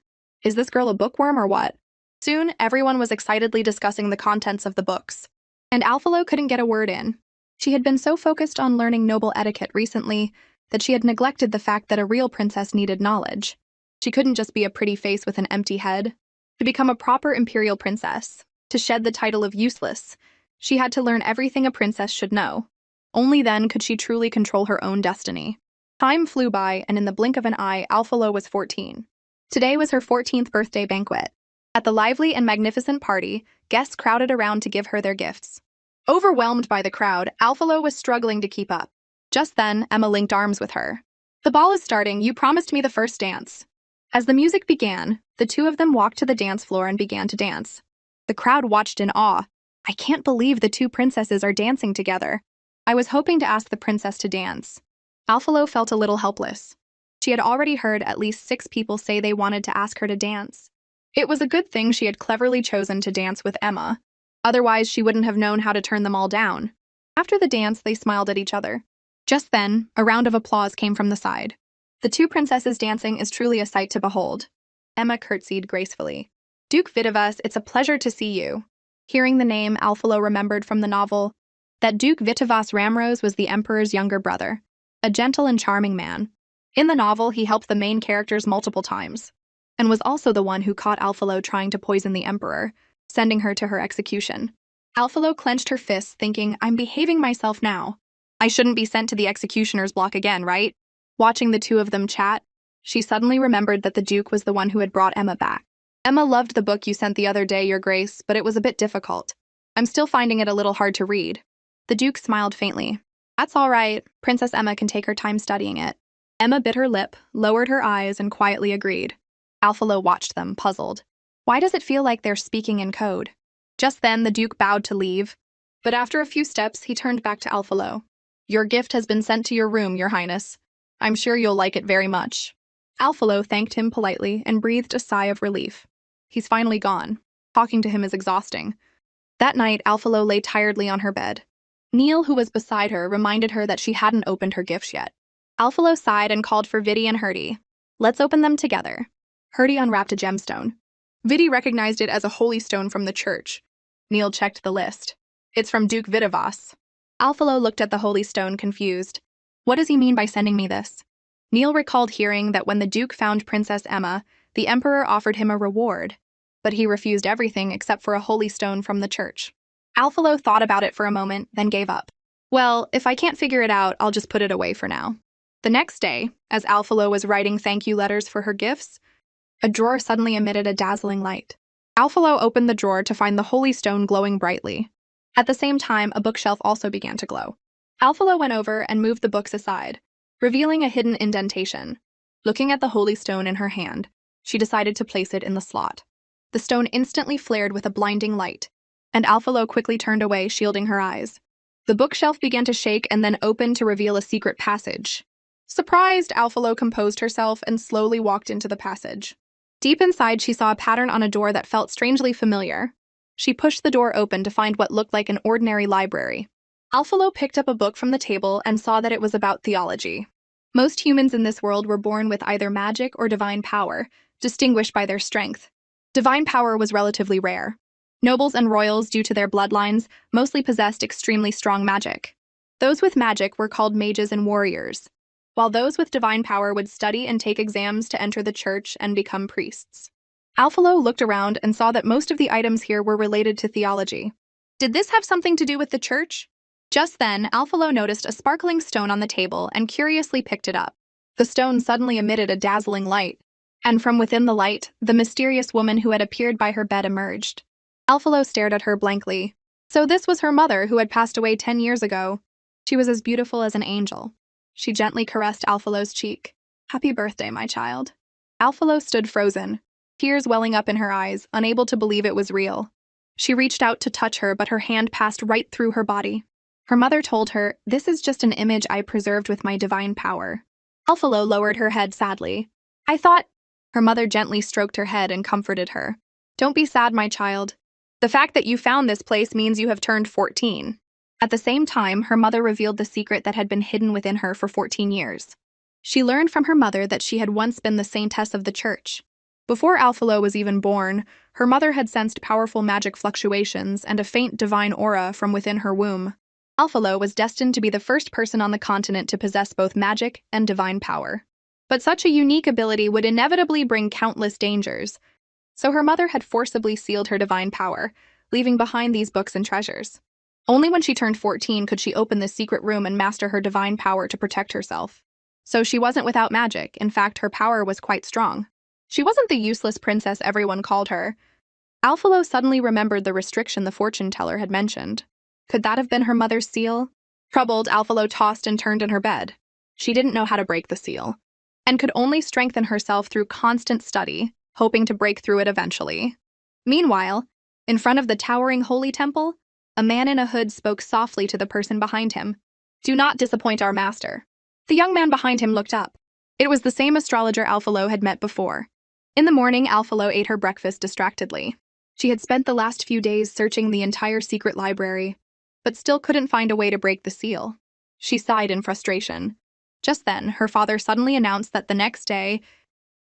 Is this girl a bookworm or what? Soon, everyone was excitedly discussing the contents of the books, and Alphalo couldn't get a word in. She had been so focused on learning noble etiquette recently that she had neglected the fact that a real princess needed knowledge. She couldn't just be a pretty face with an empty head. To become a proper imperial princess, to shed the title of useless, She had to learn everything a princess should know. Only then could she truly control her own destiny. Time flew by, and in the blink of an eye, Alphalo was 14. Today was her 14th birthday banquet. At the lively and magnificent party, guests crowded around to give her their gifts. Overwhelmed by the crowd, Alphalo was struggling to keep up. Just then, Emma linked arms with her. "The ball is starting. You promised me the first dance." As the music began, the two of them walked to the dance floor and began to dance. The crowd watched in awe. "I can't believe the two princesses are dancing together. I was hoping to ask the princess to dance." Alphalo felt a little helpless. She had already heard at least 6 people say they wanted to ask her to dance. It was a good thing she had cleverly chosen to dance with Emma. Otherwise, she wouldn't have known how to turn them all down. After the dance, they smiled at each other. Just then, a round of applause came from the side. The two princesses dancing is truly a sight to behold. Emma curtsied gracefully. "Duke Vitivas, it's a pleasure to see you." Hearing the name, Alphalo remembered from the novel that Duke Vitivas Ramrose was the emperor's younger brother, a gentle and charming man. In the novel, he helped the main characters multiple times, and was also the one who caught Alphalo trying to poison the emperor, sending her to her execution. Alphalo clenched her fists, thinking, "I'm behaving myself now. I shouldn't be sent to the executioner's block again, right?" Watching the two of them chat, she suddenly remembered that the Duke was the one who had brought Emma back. "Emma loved the book you sent the other day, Your Grace, but it was a bit difficult. I'm still finding it a little hard to read." The Duke smiled faintly. "That's all right. Princess Emma can take her time studying it." Emma bit her lip, lowered her eyes, and quietly agreed. Alphalo watched them, puzzled. Why does it feel like they're speaking in code? Just then, the Duke bowed to leave, but after a few steps, he turned back to Alphalo. "Your gift has been sent to your room, Your Highness. I'm sure you'll like it very much." Alphalo thanked him politely and breathed a sigh of relief. He's finally gone. Talking to him is exhausting. That night, Alphalo lay tiredly on her bed. Neil, who was beside her, reminded her that she hadn't opened her gifts yet. Alphalo sighed and called for Vidi and Herdy. "Let's open them together." Herdy unwrapped a gemstone. Vidi recognized it as a holy stone from the church. Neil checked the list. "It's from Duke Vitivas." Alphalo looked at the holy stone, confused. "What does he mean by sending me this?" Neil recalled hearing that when the Duke found Princess Emma, the Emperor offered him a reward, but he refused everything except for a holy stone from the church. Alphalo thought about it for a moment, then gave up. "Well, if I can't figure it out, I'll just put it away for now." The next day, as Alphalo was writing thank you letters for her gifts, a drawer suddenly emitted a dazzling light. Alphalo opened the drawer to find the holy stone glowing brightly. At the same time, a bookshelf also began to glow. Alphalo went over and moved the books aside, revealing a hidden indentation. Looking at the holy stone in her hand, she decided to place it in the slot. The stone instantly flared with a blinding light, and Alphalo quickly turned away, shielding her eyes. The bookshelf began to shake and then opened to reveal a secret passage. Surprised, Alphalo composed herself and slowly walked into the passage. Deep inside, she saw a pattern on a door that felt strangely familiar. She pushed the door open to find what looked like an ordinary library. Alphalo picked up a book from the table and saw that it was about theology. Most humans in this world were born with either magic or divine power, distinguished by their strength. Divine power was relatively rare. Nobles and royals, due to their bloodlines, mostly possessed extremely strong magic. Those with magic were called mages and warriors, while those with divine power would study and take exams to enter the church and become priests. Alphalo looked around and saw that most of the items here were related to theology. Did this have something to do with the church? Just then, Alphalo noticed a sparkling stone on the table and curiously picked it up. The stone suddenly emitted a dazzling light, and from within the light, the mysterious woman who had appeared by her bed emerged. Alphalo stared at her blankly. So this was her mother, who had passed away 10 years ago. She was as beautiful as an angel. She gently caressed Alphalo's cheek. "Happy birthday, my child." Alphalo stood frozen, tears welling up in her eyes, unable to believe it was real. She reached out to touch her, but her hand passed right through her body. Her mother told her, "This is just an image I preserved with my divine power." Alphalo lowered her head sadly. "I thought—" Her mother gently stroked her head and comforted her. "Don't be sad, my child. The fact that you found this place means you have turned 14. At the same time, her mother revealed the secret that had been hidden within her for 14 years. She learned from her mother that she had once been the saintess of the church. Before Alphalo was even born, her mother had sensed powerful magic fluctuations and a faint divine aura from within her womb. Alphalo was destined to be the first person on the continent to possess both magic and divine power. But such a unique ability would inevitably bring countless dangers, so her mother had forcibly sealed her divine power, leaving behind these books and treasures. Only when she turned 14 could she open this secret room and master her divine power to protect herself. So she wasn't without magic. In fact, her power was quite strong. She wasn't the useless princess everyone called her. Alphalo suddenly remembered the restriction the fortune teller had mentioned. Could that have been her mother's seal? Troubled, Alphalo tossed and turned in her bed. She didn't know how to break the seal, and could only strengthen herself through constant study, hoping to break through it eventually. Meanwhile, in front of the towering holy temple, a man in a hood spoke softly to the person behind him. "Do not disappoint our master." The young man behind him looked up. It was the same astrologer Alphalo had met before. In the morning, Alphalo ate her breakfast distractedly. She had spent the last few days searching the entire secret library, but still couldn't find a way to break the seal. She sighed in frustration. Just then, her father suddenly announced that the next day,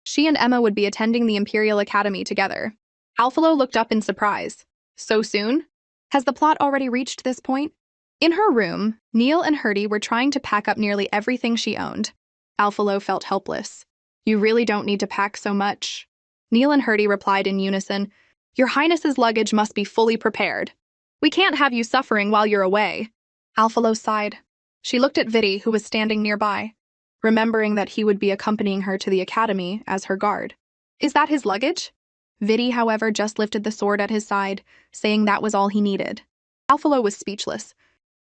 she and Emma would be attending the Imperial Academy together. Alphalo looked up in surprise. So soon? Has the plot already reached this point? In her room, Neil and Herty were trying to pack up nearly everything she owned. Alphalo felt helpless. "You really don't need to pack so much." Neil and Herty replied in unison, "Your Highness's luggage must be fully prepared. We can't have you suffering while you're away." Alphalo sighed. She looked at Vidi, who was standing nearby, remembering that he would be accompanying her to the academy as her guard. "Is that his luggage?" Vidi, however, just lifted the sword at his side, saying that was all he needed. Alphalo was speechless.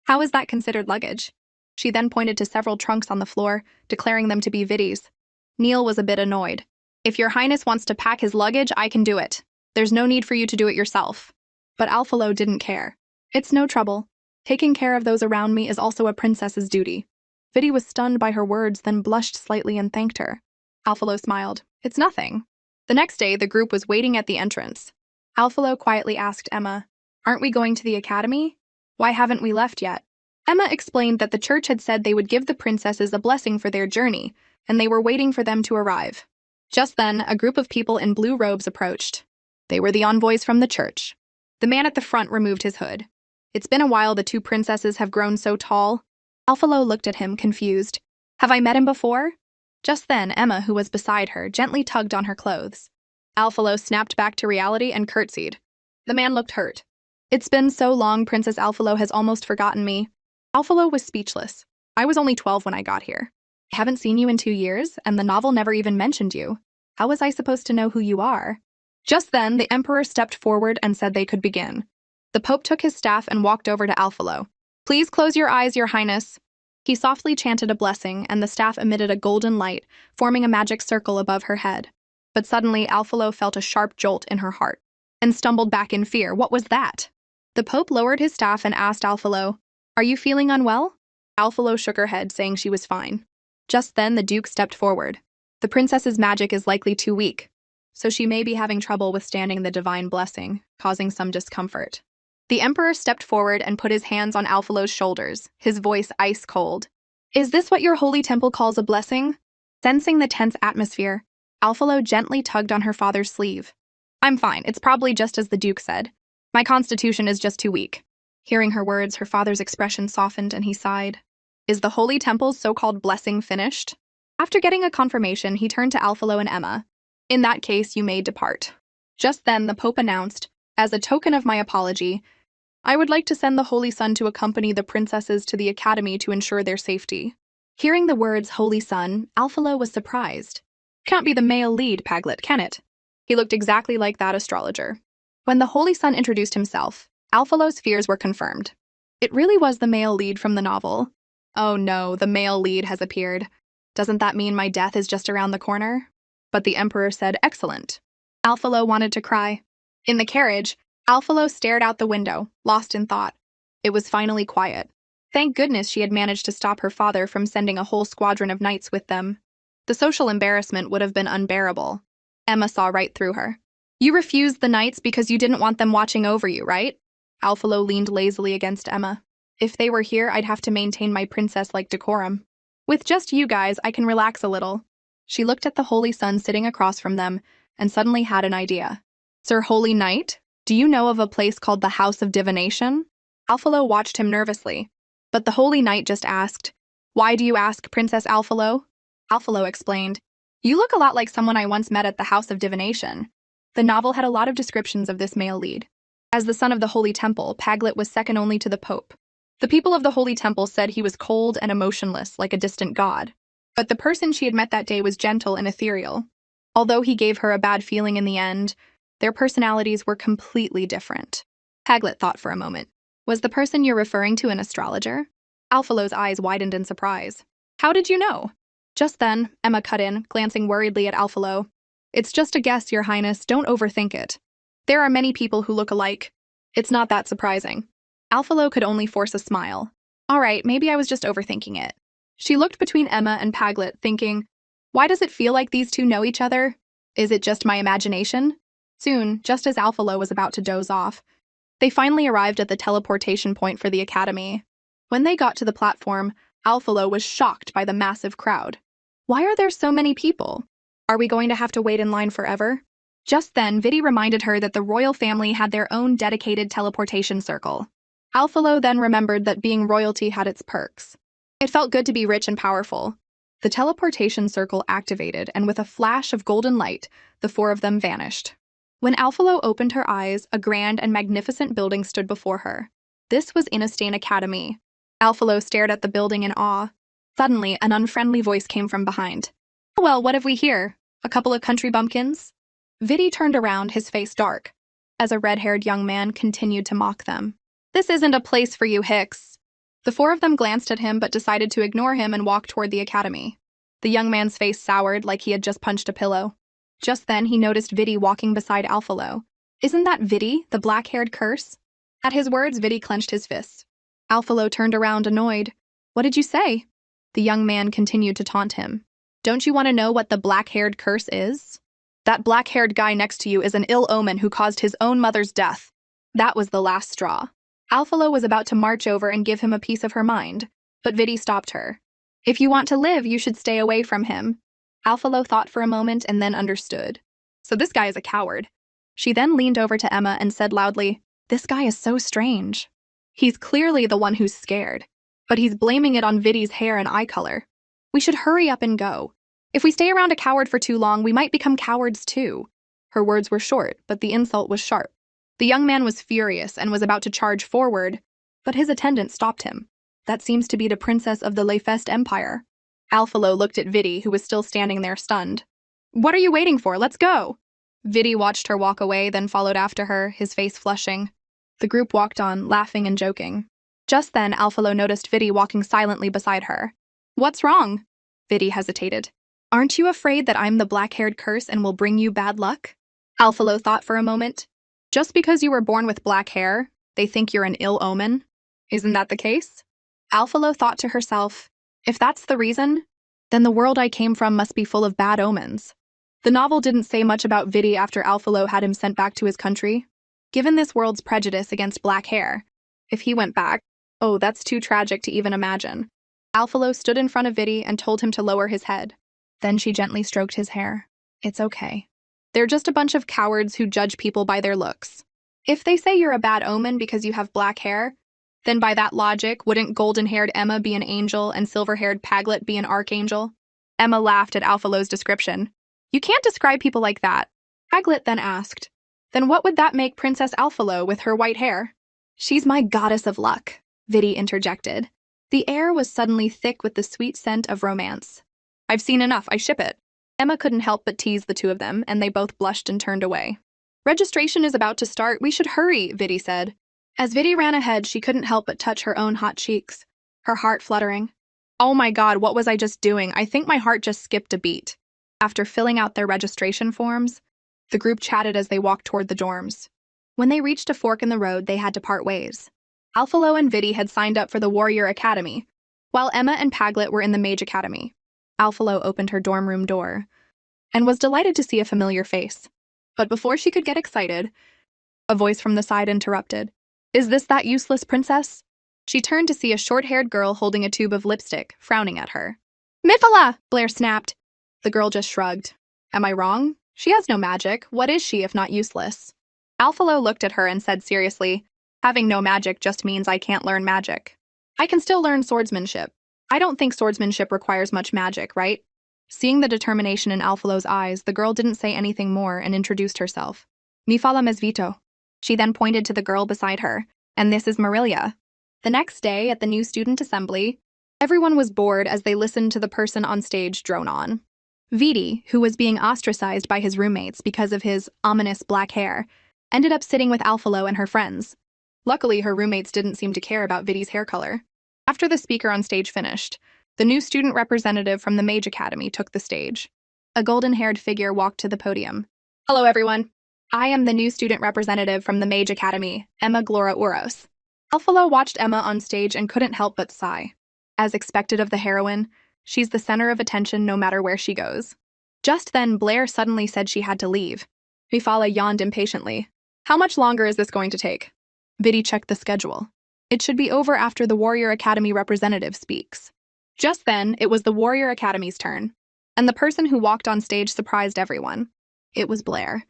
How is that considered luggage? She then pointed to several trunks on the floor, declaring them to be Vidi's. Neil was a bit annoyed. "If your Highness wants to pack his luggage, I can do it. There's no need for you to do it yourself." But Alphalo didn't care. "It's no trouble. Taking care of those around me is also a princess's duty." Vidi was stunned by her words, then blushed slightly and thanked her. Alphalo smiled. "It's nothing." The next day, the group was waiting at the entrance. Alphalo quietly asked Emma, "Aren't we going to the academy? Why haven't we left yet?" Emma explained that the church had said they would give the princesses a blessing for their journey, and they were waiting for them to arrive. Just then, a group of people in blue robes approached. They were the envoys from the church. The man at the front removed his hood. "It's been a while the two princesses have grown so tall." Alphalo looked at him, confused. "Have I met him before?" Just then, Emma, who was beside her, gently tugged on her clothes. Alphalo snapped back to reality and curtsied. The man looked hurt. "It's been so long, Princess Alphalo has almost forgotten me." Alphalo was speechless. "I was only 12 when I got here. I haven't seen you in 2 years, and the novel never even mentioned you. How was I supposed to know who you are?" Just then, the emperor stepped forward and said they could begin. The pope took his staff and walked over to Alphalo. "Please close your eyes, your highness." He softly chanted a blessing, and the staff emitted a golden light, forming a magic circle above her head. But suddenly, Alphalo felt a sharp jolt in her heart, and stumbled back in fear. What was that? The pope lowered his staff and asked Alphalo, "Are you feeling unwell?" Alphalo shook her head, saying she was fine. Just then, the duke stepped forward. "The princess's magic is likely too weak, so she may be having trouble withstanding the divine blessing, causing some discomfort." The emperor stepped forward and put his hands on Alphalo's shoulders, his voice ice cold. "Is this what your holy temple calls a blessing?" Sensing the tense atmosphere, Alphalo gently tugged on her father's sleeve. "I'm fine, it's probably just as the duke said. My constitution is just too weak." Hearing her words, her father's expression softened and he sighed. "Is the holy temple's so-called blessing finished?" After getting a confirmation, he turned to Alphalo and Emma. "In that case, you may depart." Just then, the pope announced, "As a token of my apology, I would like to send the Holy Son to accompany the princesses to the academy to ensure their safety." Hearing the words Holy Son, Alphalo was surprised. "Can't be the male lead, Paglet, can it?" He looked exactly like that astrologer. When the Holy Son introduced himself, Alphalo's fears were confirmed. It really was the male lead from the novel. Oh no, the male lead has appeared. Doesn't that mean my death is just around the corner? But the emperor said, "Excellent." Alphalo wanted to cry. In the carriage, Alphalo stared out the window, lost in thought. It was finally quiet. Thank goodness she had managed to stop her father from sending a whole squadron of knights with them. The social embarrassment would have been unbearable. Emma saw right through her. "You refused the knights because you didn't want them watching over you, right?" Alphalo leaned lazily against Emma. "If they were here, I'd have to maintain my princess-like decorum. With just you guys, I can relax a little." She looked at the Holy Son sitting across from them and suddenly had an idea. "Sir Holy Knight, do you know of a place called the House of Divination?" Alphalo watched him nervously, but the Holy Knight just asked, "Why do you ask, Princess Alphalo?" Alphalo explained, "You look a lot like someone I once met at the House of Divination." The novel had a lot of descriptions of this male lead. As the son of the Holy Temple, Paglet was second only to the Pope. The people of the Holy Temple said he was cold and emotionless, like a distant god. But the person she had met that day was gentle and ethereal. Although he gave her a bad feeling in the end, their personalities were completely different. Paglet thought for a moment. Was the person you're referring to an astrologer? Alphalo's eyes widened in surprise. How did you know? Just then, Emma cut in, glancing worriedly at Alphalo. It's just a guess, Your Highness, don't overthink it. There are many people who look alike. It's not that surprising. Alphalo could only force a smile. All right, maybe I was just overthinking it. She looked between Emma and Paglet, thinking, why does it feel like these two know each other? Is it just my imagination? Soon, just as Alphalo was about to doze off, they finally arrived at the teleportation point for the academy. When they got to the platform, Alphalo was shocked by the massive crowd. Why are there so many people? Are we going to have to wait in line forever? Just then, Vidi reminded her that the royal family had their own dedicated teleportation circle. Alphalo then remembered that being royalty had its perks. It felt good to be rich and powerful. The teleportation circle activated, and with a flash of golden light, the four of them vanished. When Alphalo opened her eyes, a grand and magnificent building stood before her. This was Innistain Academy. Alphalo stared at the building in awe. Suddenly, an unfriendly voice came from behind. Well, what have we here? A couple of country bumpkins? Vidi turned around, his face dark, as a red-haired young man continued to mock them. This isn't a place for you, Hicks. The four of them glanced at him but decided to ignore him and walk toward the academy. The young man's face soured like he had just punched a pillow. Just then, he noticed Vidi walking beside Alphalo. Isn't that Vidi, the black-haired curse? At his words, Vidi clenched his fists. Alphalo turned around, annoyed. What did you say? The young man continued to taunt him. Don't you want to know what the black-haired curse is? That black-haired guy next to you is an ill omen who caused his own mother's death. That was the last straw. Alphalo was about to march over and give him a piece of her mind, but Vidi stopped her. If you want to live, you should stay away from him. Alphalo thought for a moment and then understood. So this guy is a coward. She then leaned over to Emma and said loudly, this guy is so strange. He's clearly the one who's scared, but he's blaming it on Vidi's hair and eye color. We should hurry up and go. If we stay around a coward for too long, we might become cowards too. Her words were short, but the insult was sharp. The young man was furious and was about to charge forward, but his attendant stopped him. That seems to be the princess of the Lefest Empire. Alphalo looked at Vidi, who was still standing there stunned. What are you waiting for? Let's go! Vidi watched her walk away, then followed after her, his face flushing. The group walked on, laughing and joking. Just then, Alphalo noticed Vidi walking silently beside her. What's wrong? Vidi hesitated. Aren't you afraid that I'm the black-haired curse and will bring you bad luck? Alphalo thought for a moment. Just because you were born with black hair, they think you're an ill omen? Isn't that the case? Alphalo thought to herself, if that's the reason, then the world I came from must be full of bad omens. The novel didn't say much about Vidi after Alphalo had him sent back to his country. Given this world's prejudice against black hair, if he went back, oh, that's too tragic to even imagine. Alphalo stood in front of Vidi and told him to lower his head. Then she gently stroked his hair. It's okay. They're just a bunch of cowards who judge people by their looks. If they say you're a bad omen because you have black hair, then by that logic, wouldn't golden-haired Emma be an angel and silver-haired Paglet be an archangel? Emma laughed at Alphalo's description. You can't describe people like that. Paglet then asked, then what would that make Princess Alphalo with her white hair? She's my goddess of luck, Vidi interjected. The air was suddenly thick with the sweet scent of romance. I've seen enough, I ship it. Emma couldn't help but tease the two of them, and they both blushed and turned away. Registration is about to start, we should hurry, Vidi said. As Vidi ran ahead, she couldn't help but touch her own hot cheeks, her heart fluttering. Oh my god, what was I just doing? I think my heart just skipped a beat. After filling out their registration forms, the group chatted as they walked toward the dorms. When they reached a fork in the road, they had to part ways. Alphalo and Vidi had signed up for the Warrior Academy, while Emma and Paglet were in the Mage Academy. Alphalo opened her dorm room door and was delighted to see a familiar face. But before she could get excited, a voice from the side interrupted. Is this that useless princess? She turned to see a short-haired girl holding a tube of lipstick, frowning at her. Miphala! Blair snapped. The girl just shrugged. Am I wrong? She has no magic. What is she if not useless? Alphalo looked at her and said seriously, having no magic just means I can't learn magic. I can still learn swordsmanship. I don't think swordsmanship requires much magic, right? Seeing the determination in Alphalo's eyes, the girl didn't say anything more and introduced herself. Mi fala mesvito. She then pointed to the girl beside her, and this is Marilia. The next day, at the new student assembly, everyone was bored as they listened to the person on stage drone on. Vidi, who was being ostracized by his roommates because of his ominous black hair, ended up sitting with Alphalo and her friends. Luckily, her roommates didn't seem to care about Vidi's hair color. After the speaker on stage finished, the new student representative from the Mage Academy took the stage. A golden-haired figure walked to the podium. Hello, everyone. I am the new student representative from the Mage Academy, Emma Glora Uros. Alphalo watched Emma on stage and couldn't help but sigh. As expected of the heroine, she's the center of attention no matter where she goes. Just then, Blair suddenly said she had to leave. Mifala yawned impatiently. How much longer is this going to take? Vidi checked the schedule. It should be over after the Warrior Academy representative speaks. Just then, it was the Warrior Academy's turn, and the person who walked on stage surprised everyone. It was Blair.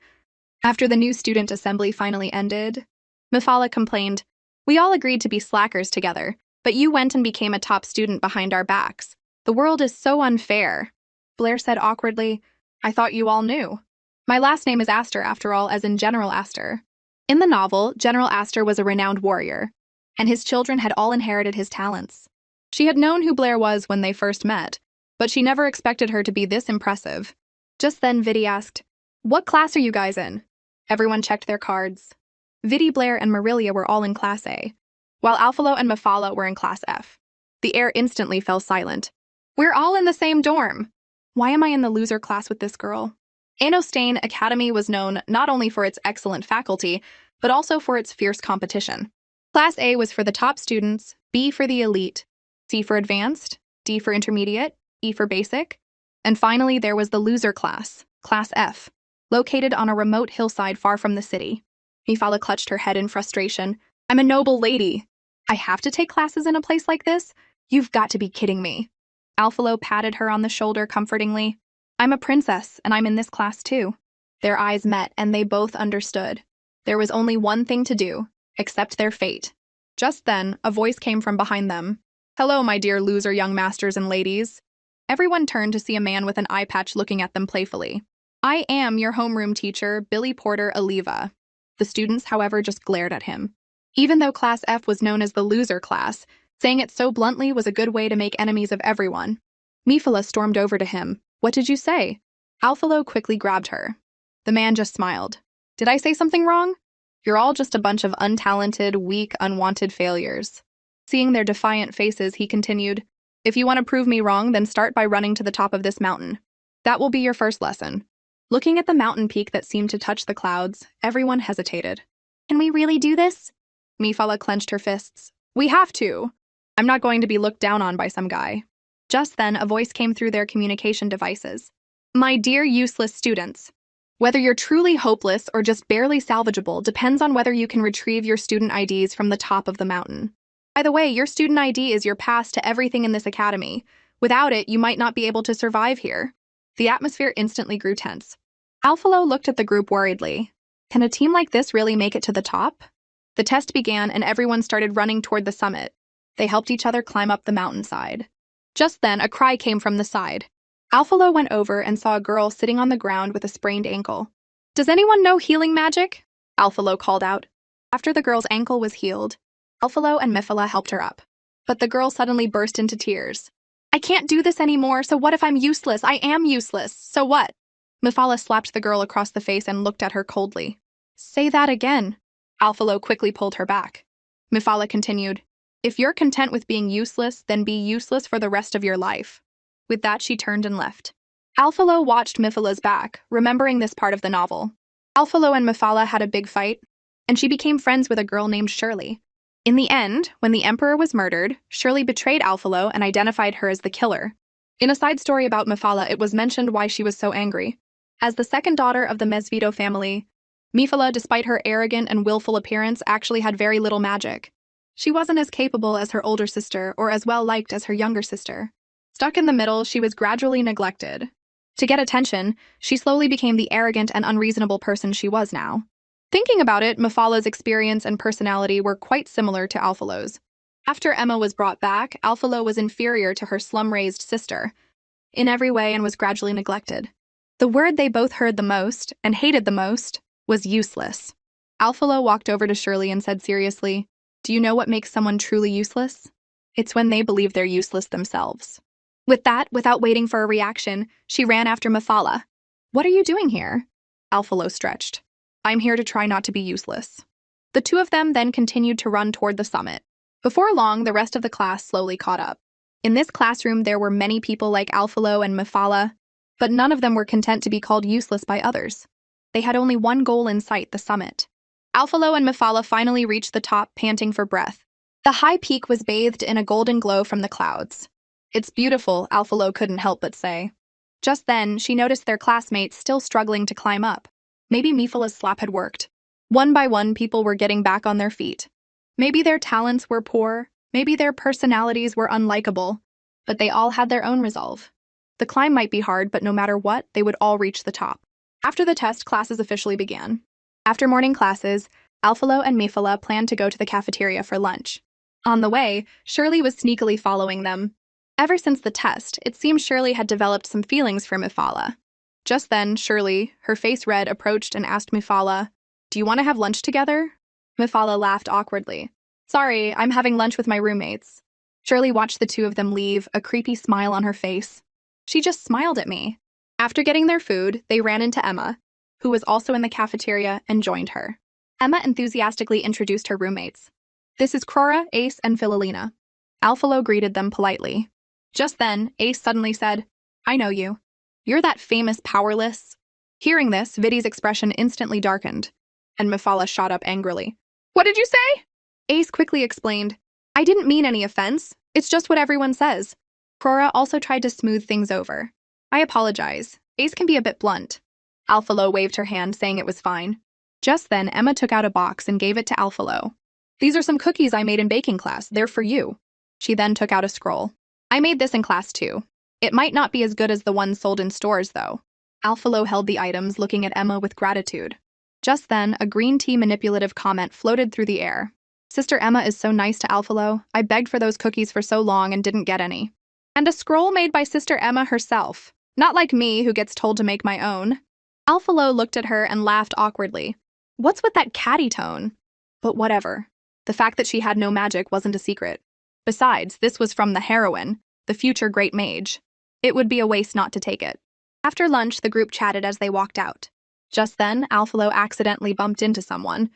After the new student assembly finally ended, Mifala complained, "We all agreed to be slackers together, but you went and became a top student behind our backs. The world is so unfair." Blair said awkwardly, "I thought you all knew. My last name is Astor, after all, as in General Astor." In the novel, General Astor was a renowned warrior, and his children had all inherited his talents. She had known who Blair was when they first met, but she never expected her to be this impressive. Just then, Vidi asked, "What class are you guys in?" Everyone checked their cards. Vidi, Blair, and Marilia were all in Class A, while Alphalo and Mifala were in Class F. The air instantly fell silent. "We're all in the same dorm. Why am I in the loser class with this girl?" Anostain Academy was known not only for its excellent faculty, but also for its fierce competition. Class A was for the top students, B for the elite, C for advanced, D for intermediate, E for basic, and finally there was the loser class, Class F, located on a remote hillside far from the city. Mifala clutched her head in frustration. "I'm a noble lady. I have to take classes in a place like this? You've got to be kidding me." Alphalo patted her on the shoulder comfortingly. "I'm a princess, and I'm in this class too." Their eyes met, and they both understood. There was only one thing to do, accept their fate. Just then, a voice came from behind them. "Hello, my dear loser young masters and ladies." Everyone turned to see a man with an eye patch looking at them playfully. "I am your homeroom teacher, Billy Porter Oliva." The students, however, just glared at him. Even though Class F was known as the loser class, saying it so bluntly was a good way to make enemies of everyone. Mifala stormed over to him. "What did you say?" Alphalo quickly grabbed her. The man just smiled. "Did I say something wrong? You're all just a bunch of untalented, weak, unwanted failures." Seeing their defiant faces, he continued, "If you want to prove me wrong, then start by running to the top of this mountain. That will be your first lesson." Looking at the mountain peak that seemed to touch the clouds, everyone hesitated. "Can we really do this?" Mifala clenched her fists. "We have to. I'm not going to be looked down on by some guy." Just then, a voice came through their communication devices. "My dear useless students, whether you're truly hopeless or just barely salvageable depends on whether you can retrieve your student IDs from the top of the mountain. By the way, your student ID is your pass to everything in this academy. Without it, you might not be able to survive here." The atmosphere instantly grew tense. Alphalo looked at the group worriedly. Can a team like this really make it to the top? The test began and everyone started running toward the summit. They helped each other climb up the mountainside. Just then, a cry came from the side. Alphalo went over and saw a girl sitting on the ground with a sprained ankle. "Does anyone know healing magic?" Alphalo called out. After the girl's ankle was healed, Alphalo and Mifala helped her up. But the girl suddenly burst into tears. "I can't do this anymore, so what if I'm useless? I am useless. So what?" Mifala slapped the girl across the face and looked at her coldly. "Say that again." Alphalo quickly pulled her back. Mifala continued, "If you're content with being useless, then be useless for the rest of your life." With that, she turned and left. Alphalo watched Mifala's back, remembering this part of the novel. Alphalo and Mifala had a big fight, and she became friends with a girl named Shirley. In the end, when the Emperor was murdered, Shirley betrayed Alphalo and identified her as the killer. In a side story about Mifala, it was mentioned why she was so angry. As the second daughter of the Mesvito family, Mifala, despite her arrogant and willful appearance, actually had very little magic. She wasn't as capable as her older sister or as well-liked as her younger sister. Stuck in the middle, she was gradually neglected. To get attention, she slowly became the arrogant and unreasonable person she was now. Thinking about it, Mifala's experience and personality were quite similar to Alphalo's. After Emma was brought back, Alphalo was inferior to her slum-raised sister in every way and was gradually neglected. The word they both heard the most, and hated the most, was useless. Alphalo walked over to Shirley and said seriously, "Do you know what makes someone truly useless? It's when they believe they're useless themselves." With that, without waiting for a reaction, she ran after Mafala. "What are you doing here?" Alphalo stretched. "I'm here to try not to be useless." The two of them then continued to run toward the summit. Before long, the rest of the class slowly caught up. In this classroom, there were many people like Alphalo and Mafala, but none of them were content to be called useless by others. They had only one goal in sight, the summit. Alphalo and Mafala finally reached the top, panting for breath. The high peak was bathed in a golden glow from the clouds. "It's beautiful," Alphalo couldn't help but say. Just then, she noticed their classmates still struggling to climb up. Maybe Mifala's slap had worked. One by one, people were getting back on their feet. Maybe their talents were poor, maybe their personalities were unlikable, but they all had their own resolve. The climb might be hard, but no matter what, they would all reach the top. After the test, classes officially began. After morning classes, Alphalo and Mifala planned to go to the cafeteria for lunch. On the way, Shirley was sneakily following them. Ever since the test, it seemed Shirley had developed some feelings for Mifala. Just then, Shirley, her face red, approached and asked Mifala, "Do you want to have lunch together?" Mifala laughed awkwardly. "Sorry, I'm having lunch with my roommates." Shirley watched the two of them leave, a creepy smile on her face. "She just smiled at me." After getting their food, they ran into Emma, who was also in the cafeteria, and joined her. Emma enthusiastically introduced her roommates. "This is Crora, Ace, and Philolina." Alphalo greeted them politely. Just then, Ace suddenly said, "I know you. You're that famous powerless." Hearing this, Vidi's expression instantly darkened, and Mifala shot up angrily. "What did you say?" Ace quickly explained, "I didn't mean any offense. It's just what everyone says." Crora also tried to smooth things over. "I apologize. Ace can be a bit blunt." Alphalo waved her hand, saying it was fine. Just then, Emma took out a box and gave it to Alphalo. "These are some cookies I made in baking class. They're for you." She then took out a scroll. "I made this in class too. It might not be as good as the ones sold in stores, though." Alphalo held the items, looking at Emma with gratitude. Just then, a green tea manipulative comment floated through the air. "Sister Emma is so nice to Alphalo. I begged for those cookies for so long and didn't get any." And a scroll made by Sister Emma herself. Not like me, who gets told to make my own. Alphalo looked at her and laughed awkwardly. What's with that catty tone? But whatever. The fact that she had no magic wasn't a secret. Besides, this was from the heroine, the future great mage. It would be a waste not to take it. After lunch, the group chatted as they walked out. Just then, Alphalo accidentally bumped into someone,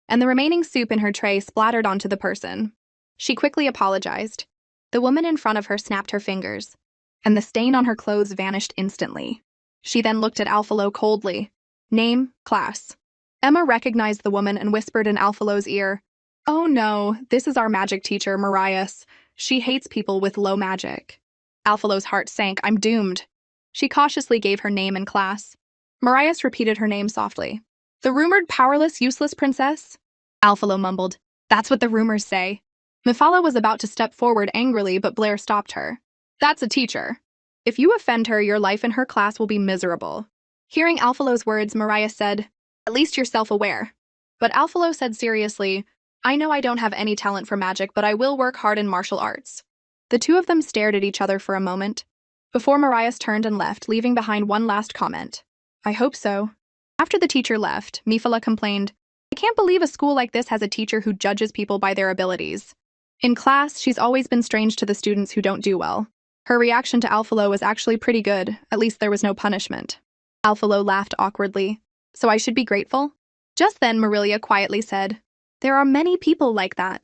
and the remaining soup in her tray splattered onto the person. She quickly apologized. The woman in front of her snapped her fingers, and the stain on her clothes vanished instantly. She then looked at Alphalo coldly. "Name, class." Emma recognized the woman and whispered in Alphalo's ear, "Oh no, this is our magic teacher, Marias. She hates people with low magic." Alphalo's heart sank. "I'm doomed." She cautiously gave her name and class. Marias repeated her name softly. "The rumored powerless, useless princess?" Alphalo mumbled, "That's what the rumors say." Mifala was about to step forward angrily, but Blair stopped her. "That's a teacher. If you offend her, your life in her class will be miserable." Hearing Alphalo's words, Mariah said, "At least you're self-aware." But Alphalo said seriously, "I know I don't have any talent for magic, but I will work hard in martial arts." The two of them stared at each other for a moment, before Marias turned and left, leaving behind one last comment. "I hope so." After the teacher left, Mifala complained, "I can't believe a school like this has a teacher who judges people by their abilities." In class, she's always been strange to the students who don't do well. Her reaction to Alphalo was actually pretty good, at least there was no punishment. Alphalo laughed awkwardly. "So I should be grateful?" Just then, Marilia quietly said, "There are many people like that."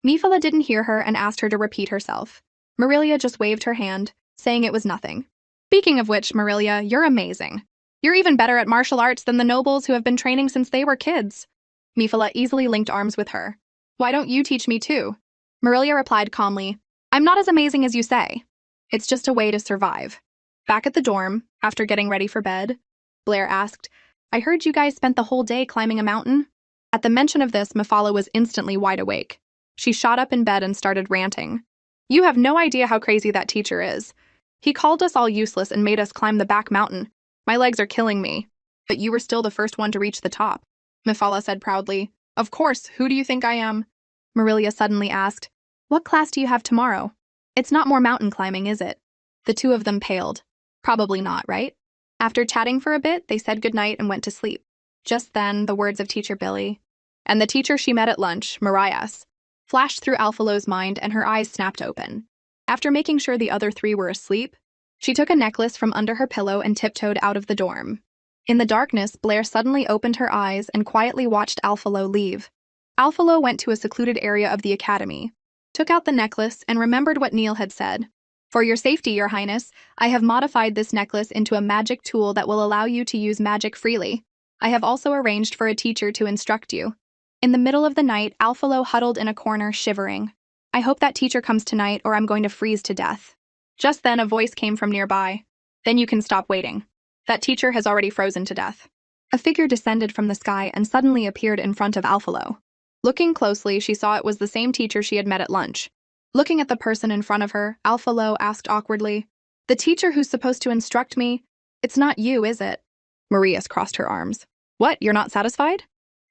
Mifala didn't hear her and asked her to repeat herself. Marilia just waved her hand, saying it was nothing. "Speaking of which, Marilia, you're amazing. You're even better at martial arts than the nobles who have been training since they were kids." Mifala easily linked arms with her. "Why don't you teach me too?" Marilia replied calmly, "I'm not as amazing as you say. It's just a way to survive." Back at the dorm, after getting ready for bed, Blair asked, "I heard you guys spent the whole day climbing a mountain?" At the mention of this, Mifala was instantly wide awake. She shot up in bed and started ranting. "You have no idea how crazy that teacher is. He called us all useless and made us climb the back mountain. My legs are killing me. But you were still the first one to reach the top," Mifala said proudly. "Of course, who do you think I am?" Marilia suddenly asked, "What class do you have tomorrow? It's not more mountain climbing, is it?" The two of them paled. Probably not, right? After chatting for a bit, they said goodnight and went to sleep. Just then, the words of Teacher Billy, and the teacher she met at lunch, Marias, flashed through Alphalo's mind and her eyes snapped open. After making sure the other three were asleep, she took a necklace from under her pillow and tiptoed out of the dorm. In the darkness, Blair suddenly opened her eyes and quietly watched Alphalo leave. Alphalo went to a secluded area of the academy, took out the necklace, and remembered what Neil had said. For your safety, Your Highness, I have modified this necklace into a magic tool that will allow you to use magic freely. I have also arranged for a teacher to instruct you. In the middle of the night, Alphalo huddled in a corner, shivering. I hope that teacher comes tonight or I'm going to freeze to death. Just then, a voice came from nearby. Then you can stop waiting. That teacher has already frozen to death. A figure descended from the sky and suddenly appeared in front of Alphalo. Looking closely, she saw it was the same teacher she had met at lunch. Looking at the person in front of her, Alphalo asked awkwardly, "The teacher who's supposed to instruct me? It's not you, is it?" Marias crossed her arms. "What, you're not satisfied?"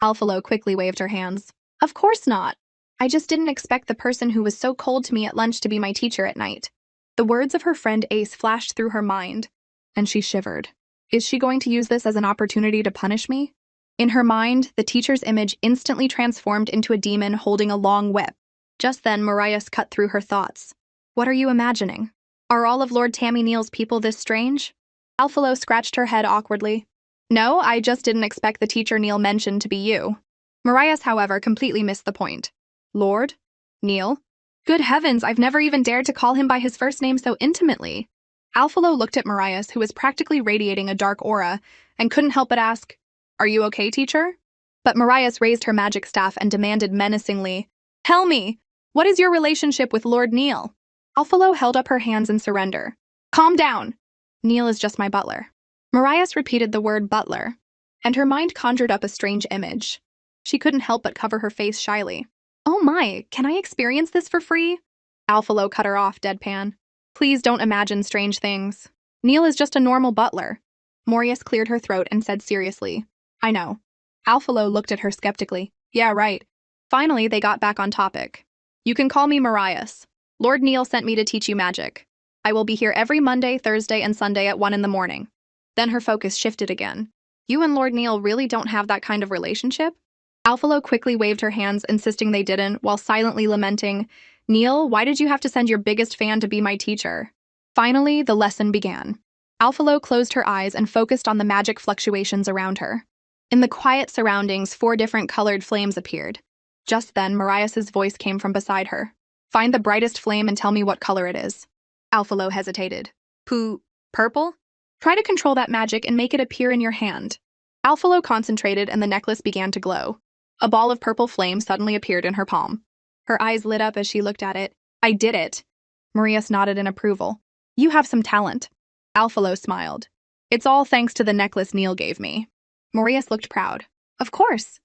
Alphalo quickly waved her hands. "Of course not. I just didn't expect the person who was so cold to me at lunch to be my teacher at night." The words of her friend Ace flashed through her mind, and she shivered. Is she going to use this as an opportunity to punish me? In her mind, the teacher's image instantly transformed into a demon holding a long whip. Just then, Marias cut through her thoughts. What are you imagining? Are all of Lord Tammy Neal's people this strange? Alphalo scratched her head awkwardly. No, I just didn't expect the teacher Neal mentioned to be you. Marias, however, completely missed the point. Lord? Neal? Good heavens, I've never even dared to call him by his first name so intimately. Alphalo looked at Marias, who was practically radiating a dark aura, and couldn't help but ask, Are you okay, teacher? But Marias raised her magic staff and demanded menacingly, Tell me, what is your relationship with Lord Neal? Alphalo held up her hands in surrender. Calm down. Neal is just my butler. Marias repeated the word butler, and her mind conjured up a strange image. She couldn't help but cover her face shyly. Oh my, can I experience this for free? Alphalo cut her off, deadpan. Please don't imagine strange things. Neal is just a normal butler. Marias cleared her throat and said seriously, I know. Alphalo looked at her skeptically. Yeah, right. Finally, they got back on topic. You can call me Marias. Lord Neal sent me to teach you magic. I will be here every Monday, Thursday, and Sunday at 1 in the morning. Then her focus shifted again. You and Lord Neal really don't have that kind of relationship? Alphalo quickly waved her hands, insisting they didn't, while silently lamenting, Neal, why did you have to send your biggest fan to be my teacher? Finally, the lesson began. Alphalo closed her eyes and focused on the magic fluctuations around her. In the quiet surroundings, 4 different colored flames appeared. Just then, Marias's voice came from beside her. Find the brightest flame and tell me what color it is. Alphalo hesitated. Purple? Try to control that magic and make it appear in your hand. Alphalo concentrated and the necklace began to glow. A ball of purple flame suddenly appeared in her palm. Her eyes lit up as she looked at it. I did it. Marias nodded in approval. You have some talent. Alphalo smiled. It's all thanks to the necklace Neal gave me. Marias looked proud. Of course.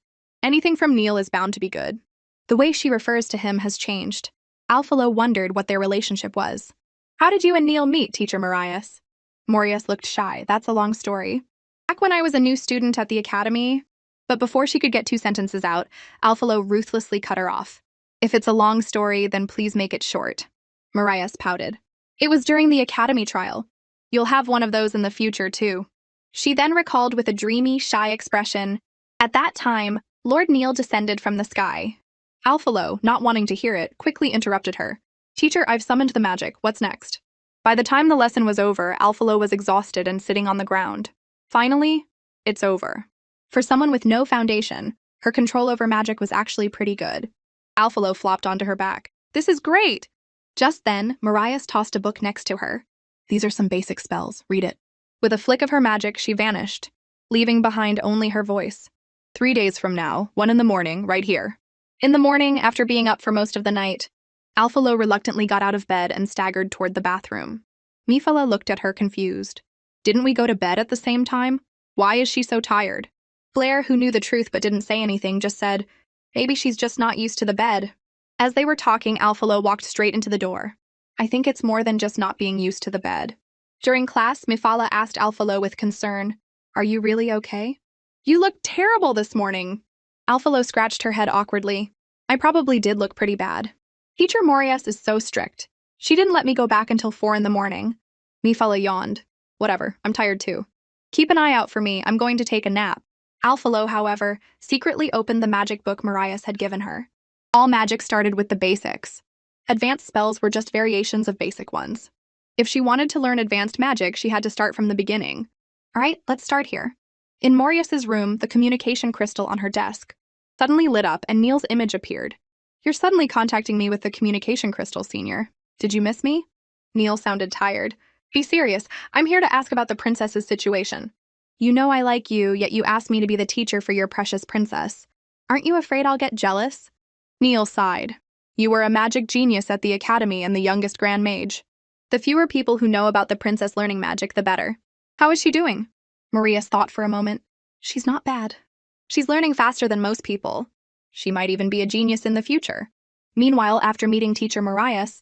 Anything from Neal is bound to be good. The way she refers to him has changed. Alphalo wondered what their relationship was. How did you and Neal meet, Teacher Marias? Marias looked shy. That's a long story. Back when I was a new student at the academy. But before she could get 2 sentences out, Alphalo ruthlessly cut her off. If it's a long story, then please make it short. Marias pouted. It was during the academy trial. You'll have one of those in the future, too. She then recalled with a dreamy, shy expression. At that time, Lord Neal descended from the sky. Alphalo, not wanting to hear it, quickly interrupted her. Teacher, I've summoned the magic. What's next? By the time the lesson was over, Alphalo was exhausted and sitting on the ground. Finally, it's over. For someone with no foundation, her control over magic was actually pretty good. Alphalo flopped onto her back. This is great! Just then, Marias tossed a book next to her. These are some basic spells. Read it. With a flick of her magic, she vanished, leaving behind only her voice. 3 days from now, 1 in the morning, right here. In the morning, after being up for most of the night, Alphalo reluctantly got out of bed and staggered toward the bathroom. Mifala looked at her confused. Didn't we go to bed at the same time? Why is she so tired? Blair, who knew the truth but didn't say anything, just said, Maybe she's just not used to the bed. As they were talking, Alphalo walked straight into the door. I think it's more than just not being used to the bed. During class, Mifala asked Alphalo with concern, Are you really okay? You look terrible this morning. Alphalo scratched her head awkwardly. I probably did look pretty bad. Teacher Marias is so strict. She didn't let me go back until 4 in the morning. Mifala yawned. Whatever, I'm tired too. Keep an eye out for me, I'm going to take a nap. Alphalo, however, secretly opened the magic book Marias had given her. All magic started with the basics. Advanced spells were just variations of basic ones. If she wanted to learn advanced magic, she had to start from the beginning. All right, let's start here. In Morius's room, the communication crystal on her desk suddenly lit up and Neil's image appeared. You're suddenly contacting me with the communication crystal, Senior. Did you miss me? Neil sounded tired. Be serious. I'm here to ask about the princess's situation. You know I like you, yet you asked me to be the teacher for your precious princess. Aren't you afraid I'll get jealous? Neil sighed. You were a magic genius at the academy and the youngest grand mage. The fewer people who know about the princess learning magic, the better. How is she doing? Marias thought for a moment. She's not bad. She's learning faster than most people. She might even be a genius in the future. Meanwhile, after meeting teacher Marias,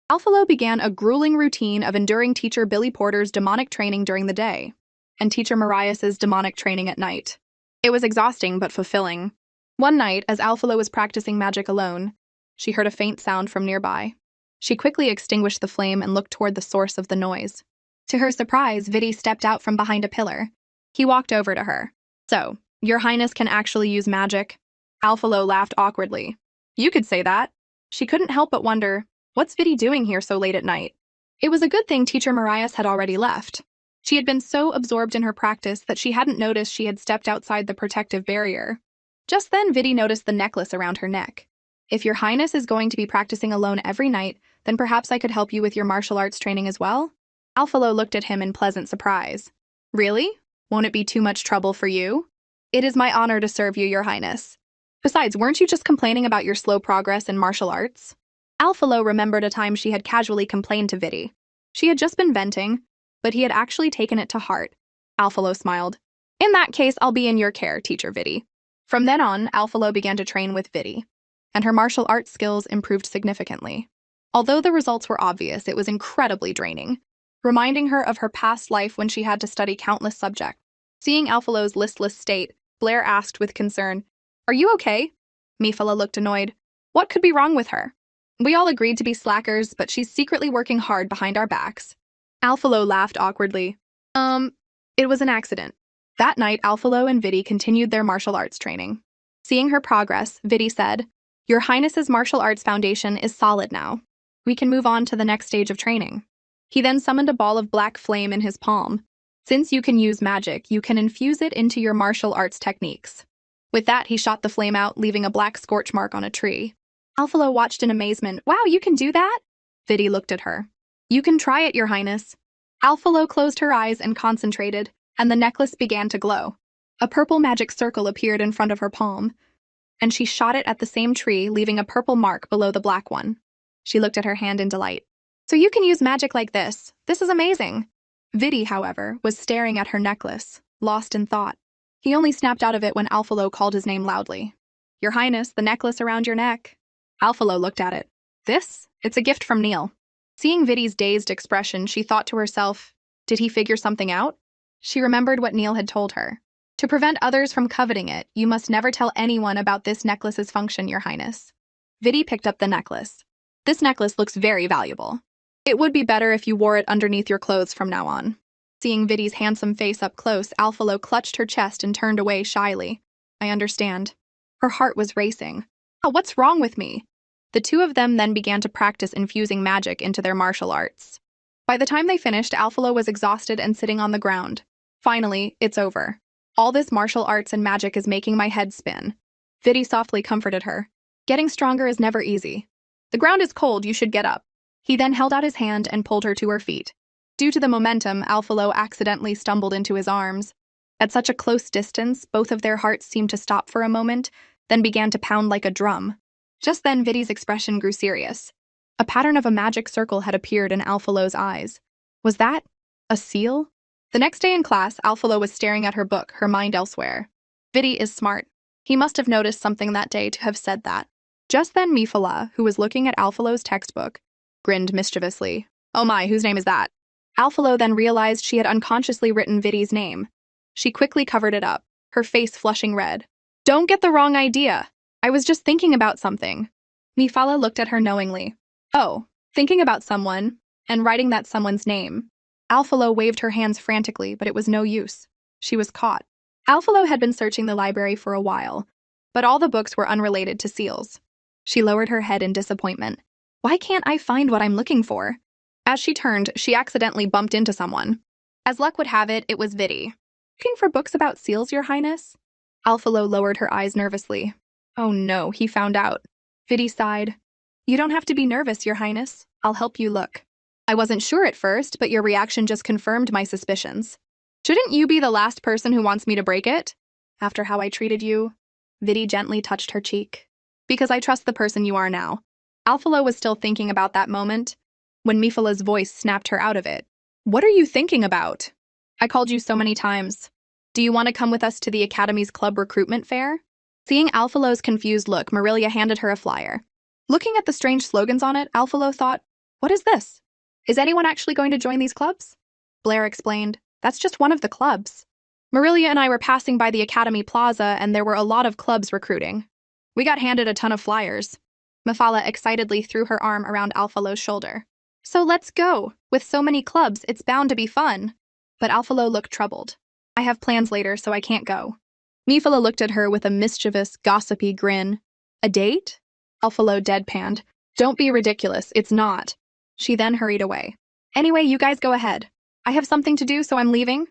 Alphalo began a grueling routine of enduring teacher Billy Porter's demonic training during the day and teacher Marias's demonic training at night. It was exhausting but fulfilling. One night, as Alphalo was practicing magic alone, she heard a faint sound from nearby. She quickly extinguished the flame and looked toward the source of the noise. To her surprise, Vidi stepped out from behind a pillar. He walked over to her. So, Your Highness can actually use magic? Alphalo laughed awkwardly. You could say that. She couldn't help but wonder, what's Vidi doing here so late at night? It was a good thing teacher Marias had already left. She had been so absorbed in her practice that she hadn't noticed she had stepped outside the protective barrier. Just then, Vidi noticed the necklace around her neck. If Your Highness is going to be practicing alone every night, then perhaps I could help you with your martial arts training as well? Alphalo looked at him in pleasant surprise. Really? Won't it be too much trouble for you? It is my honor to serve you, Your Highness. Besides, weren't you just complaining about your slow progress in martial arts? Alphalo remembered a time she had casually complained to Vidi. She had just been venting, but he had actually taken it to heart. Alphalo smiled. In that case, I'll be in your care, teacher Vidi. From then on, Alphalo began to train with Vidi, and her martial arts skills improved significantly. Although the results were obvious, it was incredibly draining, reminding her of her past life when she had to study countless subjects. Seeing Alphalo's listless state, Blair asked with concern, Are you okay? Mifala looked annoyed. What could be wrong with her? We all agreed to be slackers, but she's secretly working hard behind our backs. Alphalo laughed awkwardly. It was an accident. That night, Alphalo and Vidi continued their martial arts training. Seeing her progress, Vidi said, Your Highness's martial arts foundation is solid now. We can move on to the next stage of training. He then summoned a ball of black flame in his palm. Since you can use magic, you can infuse it into your martial arts techniques. With that, he shot the flame out, leaving a black scorch mark on a tree. Alphalo watched in amazement. Wow, you can do that? Vidi looked at her. You can try it, Your Highness. Alphalo closed her eyes and concentrated, and the necklace began to glow. A purple magic circle appeared in front of her palm, and she shot it at the same tree, leaving a purple mark below the black one. She looked at her hand in delight. So you can use magic like this. This is amazing. Vidi, however, was staring at her necklace, lost in thought. He only snapped out of it when Alphalo called his name loudly. Your Highness, the necklace around your neck. Alphalo looked at it. This? It's a gift from Neil. Seeing Vidi's dazed expression, she thought to herself, did he figure something out? She remembered what Neil had told her. To prevent others from coveting it, you must never tell anyone about this necklace's function, Your Highness. Vidi picked up the necklace. This necklace looks very valuable. It would be better if you wore it underneath your clothes from now on. Seeing Vidi's handsome face up close, Alphalo clutched her chest and turned away shyly. I understand. Her heart was racing. Oh, what's wrong with me? The two of them then began to practice infusing magic into their martial arts. By the time they finished, Alphalo was exhausted and sitting on the ground. Finally, it's over. All this martial arts and magic is making my head spin. Vidi softly comforted her. Getting stronger is never easy. The ground is cold, you should get up. He then held out his hand and pulled her to her feet. Due to the momentum, Alphalo accidentally stumbled into his arms. At such a close distance, both of their hearts seemed to stop for a moment, then began to pound like a drum. Just then, Vidi's expression grew serious. A pattern of a magic circle had appeared in Alphalo's eyes. Was that a seal? The next day in class, Alphalo was staring at her book, her mind elsewhere. Vidi is smart. He must have noticed something that day to have said that. Just then, Mifala, who was looking at Alphalo's textbook, grinned mischievously. Oh my, whose name is that? Alphalo then realized she had unconsciously written Vidi's name. She quickly covered it up, her face flushing red. Don't get the wrong idea. I was just thinking about something. Mifala looked at her knowingly. Oh, thinking about someone, and writing that someone's name. Alphalo waved her hands frantically, but it was no use. She was caught. Alphalo had been searching the library for a while, but all the books were unrelated to seals. She lowered her head in disappointment. Why can't I find what I'm looking for? As she turned, she accidentally bumped into someone. As luck would have it, it was Vidi. Looking for books about seals, Your Highness? Alphalo lowered her eyes nervously. Oh no, he found out. Vidi sighed. You don't have to be nervous, Your Highness. I'll help you look. I wasn't sure at first, but your reaction just confirmed my suspicions. Shouldn't you be the last person who wants me to break it? After how I treated you? Vidi gently touched her cheek. Because I trust the person you are now. Alphalo was still thinking about that moment when Mifala's voice snapped her out of it. What are you thinking about? I called you so many times. Do you want to come with us to the Academy's club recruitment fair? Seeing Alphalo's confused look, Marilia handed her a flyer. Looking at the strange slogans on it, Alphalo thought, what is this? Is anyone actually going to join these clubs? Blair explained, that's just one of the clubs. Marilia and I were passing by the Academy Plaza and there were a lot of clubs recruiting. We got handed a ton of flyers. Mifala excitedly threw her arm around Alphalo's shoulder. So let's go. With so many clubs, it's bound to be fun. But Alphalo looked troubled. I have plans later, so I can't go. Mifala looked at her with a mischievous, gossipy grin. A date? Alphalo deadpanned. Don't be ridiculous, it's not. She then hurried away. Anyway, you guys go ahead. I have something to do, so I'm leaving.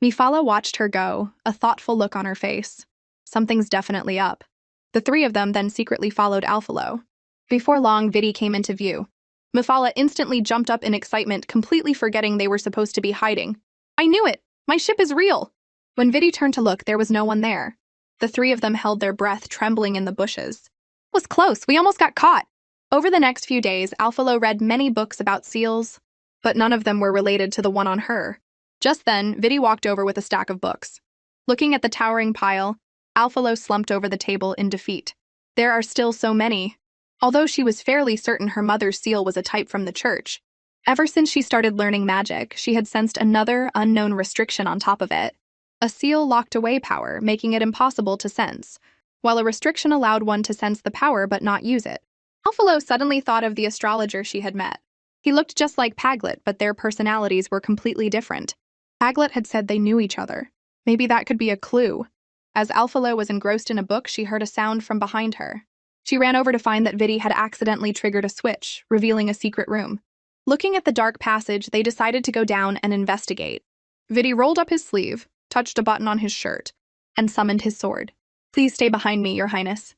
Mifala watched her go, a thoughtful look on her face. Something's definitely up. The three of them then secretly followed Alphalo. Before long, Vidi came into view. Mifala instantly jumped up in excitement, completely forgetting they were supposed to be hiding. I knew it! My ship is real! When Vidi turned to look, there was no one there. The three of them held their breath, trembling in the bushes. It was close, we almost got caught! Over the next few days, Alphalo read many books about seals, but none of them were related to the one on her. Just then, Vidi walked over with a stack of books. Looking at the towering pile, Alphalo slumped over the table in defeat. There are still so many. Although she was fairly certain her mother's seal was a type from the church, ever since she started learning magic, she had sensed another unknown restriction on top of it. A seal locked away power, making it impossible to sense, while a restriction allowed one to sense the power but not use it. Alphalo suddenly thought of the astrologer she had met. He looked just like Paglet, but their personalities were completely different. Paglet had said they knew each other. Maybe that could be a clue. As Alphalo was engrossed in a book, she heard a sound from behind her. She ran over to find that Vidi had accidentally triggered a switch, revealing a secret room. Looking at the dark passage, they decided to go down and investigate. Vidi rolled up his sleeve, touched a button on his shirt, and summoned his sword. Please stay behind me, Your Highness.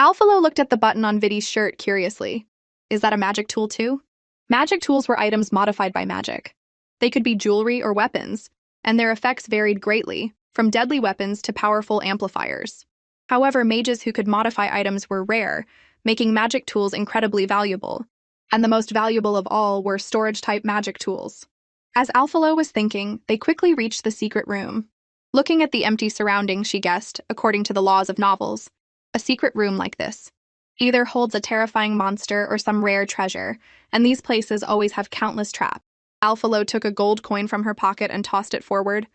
Alphalo looked at the button on Vidi's shirt curiously. Is that a magic tool too? Magic tools were items modified by magic. They could be jewelry or weapons, and their effects varied greatly, from deadly weapons to powerful amplifiers. However, mages who could modify items were rare, making magic tools incredibly valuable. And the most valuable of all were storage-type magic tools. As Alphalo was thinking, they quickly reached the secret room. Looking at the empty surroundings, she guessed, according to the laws of novels, a secret room like this either holds a terrifying monster or some rare treasure, and these places always have countless traps. Alphalo took a gold coin from her pocket and tossed it forward.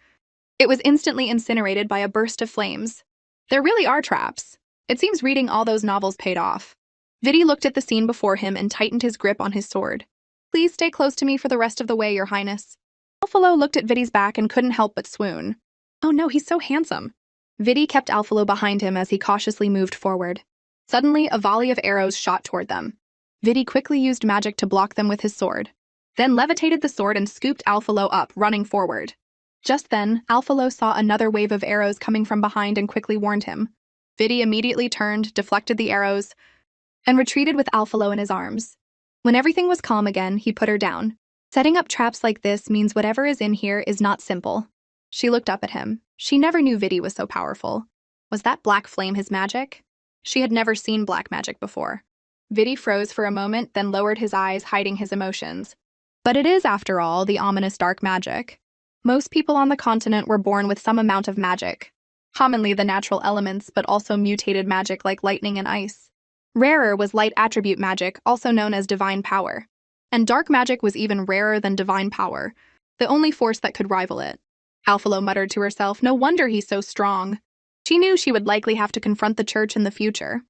It was instantly incinerated by a burst of flames. There really are traps. It seems reading all those novels paid off. Vidi looked at the scene before him and tightened his grip on his sword. Please stay close to me for the rest of the way, Your Highness. Alphalo looked at Vidi's back and couldn't help but swoon. Oh no, he's so handsome. Vidi kept Alphalo behind him as he cautiously moved forward. Suddenly, a volley of arrows shot toward them. Vidi quickly used magic to block them with his sword, then levitated the sword and scooped Alphalo up, running forward. Just then, Alphalo saw another wave of arrows coming from behind and quickly warned him. Vidi immediately turned, deflected the arrows, and retreated with Alphalo in his arms. When everything was calm again, he put her down. Setting up traps like this means whatever is in here is not simple. She looked up at him. She never knew Vidi was so powerful. Was that black flame his magic? She had never seen black magic before. Vidi froze for a moment, then lowered his eyes, hiding his emotions. But it is, after all, the ominous dark magic. Most people on the continent were born with some amount of magic. Commonly the natural elements, but also mutated magic like lightning and ice. Rarer was light attribute magic, also known as divine power. And dark magic was even rarer than divine power, the only force that could rival it. Alphalo muttered to herself, no wonder he's so strong. She knew she would likely have to confront the church in the future.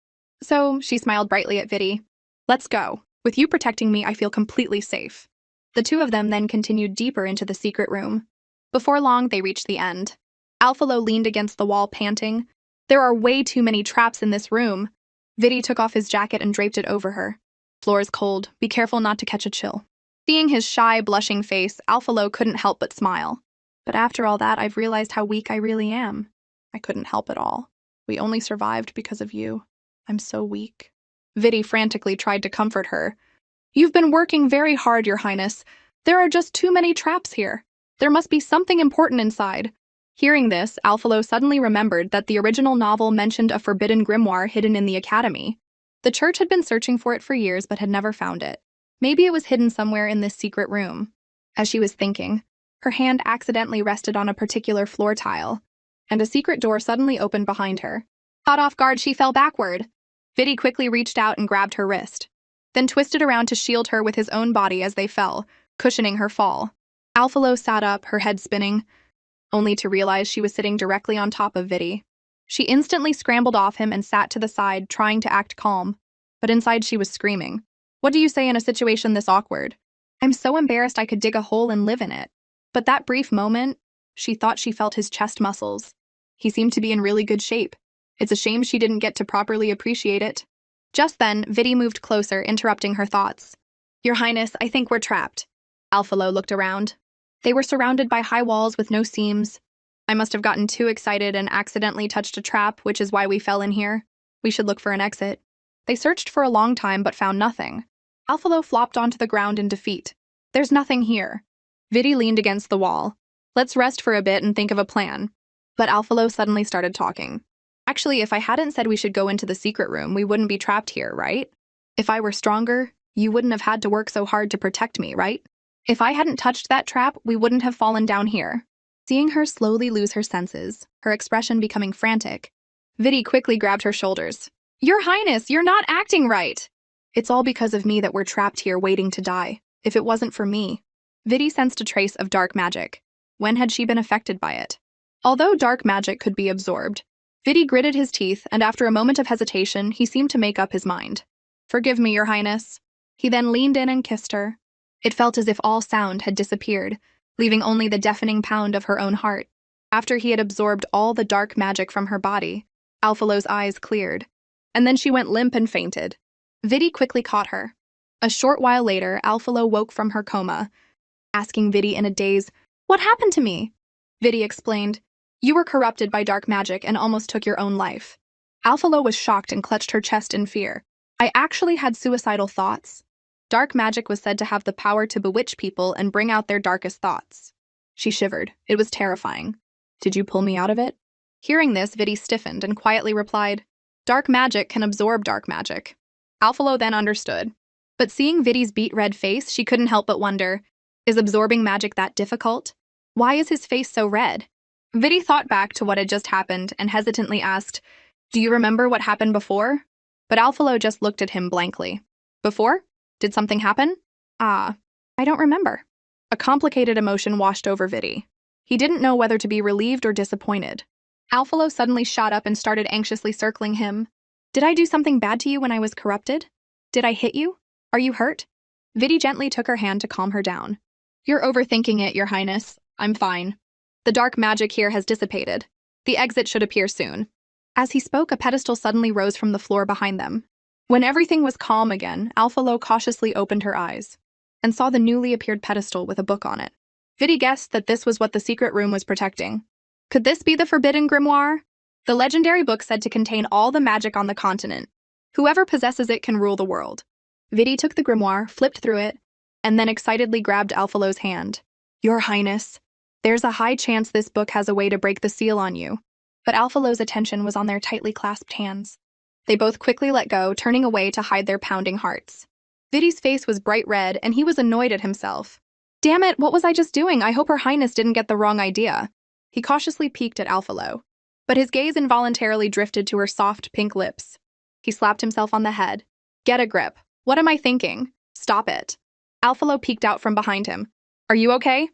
So she smiled brightly at Vidi. Let's go. With you protecting me, I feel completely safe. The two of them then continued deeper into the secret room. Before long, they reached the end. Alphalo leaned against the wall, panting. There are way too many traps in this room. Vidi took off his jacket and draped it over her. Floor is cold. Be careful not to catch a chill. Seeing his shy, blushing face, Alphalo couldn't help but smile. But after all that, I've realized how weak I really am. I couldn't help it all. We only survived because of you. I'm so weak. Vidi frantically tried to comfort her. You've been working very hard, Your Highness. There are just too many traps here. There must be something important inside. Hearing this, Alphalo suddenly remembered that the original novel mentioned a forbidden grimoire hidden in the academy. The church had been searching for it for years but had never found it. Maybe it was hidden somewhere in this secret room. As she was thinking, her hand accidentally rested on a particular floor tile, and a secret door suddenly opened behind her. Caught off guard, she fell backward. Vidi quickly reached out and grabbed her wrist, then twisted around to shield her with his own body as they fell, cushioning her fall. Alphalo sat up, her head spinning, only to realize she was sitting directly on top of Vidi. She instantly scrambled off him and sat to the side, trying to act calm, but inside she was screaming. What do you say in a situation this awkward? I'm so embarrassed I could dig a hole and live in it. But that brief moment, she thought she felt his chest muscles. He seemed to be in really good shape. It's a shame she didn't get to properly appreciate it. Just then, Vidi moved closer, interrupting her thoughts. Your Highness, I think we're trapped. Alphalo looked around. They were surrounded by high walls with no seams. I must have gotten too excited and accidentally touched a trap, which is why we fell in here. We should look for an exit. They searched for a long time but found nothing. Alphalo flopped onto the ground in defeat. There's nothing here. Vidi leaned against the wall. Let's rest for a bit and think of a plan. But Alphalo suddenly started talking. Actually, if I hadn't said we should go into the secret room, we wouldn't be trapped here, right? If I were stronger, you wouldn't have had to work so hard to protect me, right? If I hadn't touched that trap, we wouldn't have fallen down here. Seeing her slowly lose her senses, her expression becoming frantic, Vidi quickly grabbed her shoulders. Your Highness, you're not acting right! It's all because of me that we're trapped here waiting to die. If it wasn't for me. Vidi sensed a trace of dark magic. When had she been affected by it? Although dark magic could be absorbed, Vidi gritted his teeth, and after a moment of hesitation, he seemed to make up his mind. Forgive me, Your Highness. He then leaned in and kissed her. It felt as if all sound had disappeared, leaving only the deafening pound of her own heart. After he had absorbed all the dark magic from her body, Alphalo's eyes cleared, and then she went limp and fainted. Vidi quickly caught her. A short while later, Alphalo woke from her coma, asking Vidi in a daze, What happened to me? Vidi explained, You were corrupted by dark magic and almost took your own life. Alphalo was shocked and clutched her chest in fear. I actually had suicidal thoughts. Dark magic was said to have the power to bewitch people and bring out their darkest thoughts. She shivered. It was terrifying. Did you pull me out of it? Hearing this, Vidi stiffened and quietly replied, Dark magic can absorb dark magic. Alphalo then understood. But seeing Vidi's beet red face, she couldn't help but wonder, is absorbing magic that difficult? Why is his face so red? Vidi thought back to what had just happened and hesitantly asked, Do you remember what happened before? But Alphalo just looked at him blankly. Before? Did something happen? I don't remember. A complicated emotion washed over Vidi. He didn't know whether to be relieved or disappointed. Alphalo suddenly shot up and started anxiously circling him. Did I do something bad to you when I was corrupted? Did I hit you? Are you hurt? Vidi gently took her hand to calm her down. You're overthinking it, Your Highness. I'm fine. The dark magic here has dissipated. The exit should appear soon. As he spoke, a pedestal suddenly rose from the floor behind them. When everything was calm again, Alphalo cautiously opened her eyes and saw the newly appeared pedestal with a book on it. Vidi guessed that this was what the secret room was protecting. Could this be the forbidden grimoire? The legendary book said to contain all the magic on the continent. Whoever possesses it can rule the world. Vidi took the grimoire, flipped through it, and then excitedly grabbed Alphalo's hand. Your Highness, there's a high chance this book has a way to break the seal on you. But Alphalo's attention was on their tightly clasped hands. They both quickly let go, turning away to hide their pounding hearts. Vidi's face was bright red, and he was annoyed at himself. Damn it, what was I just doing? I hope Her Highness didn't get the wrong idea. He cautiously peeked at Alphalo, but his gaze involuntarily drifted to her soft pink lips. He slapped himself on the head. Get a grip. What am I thinking? Stop it. Alphalo peeked out from behind him. Are you okay?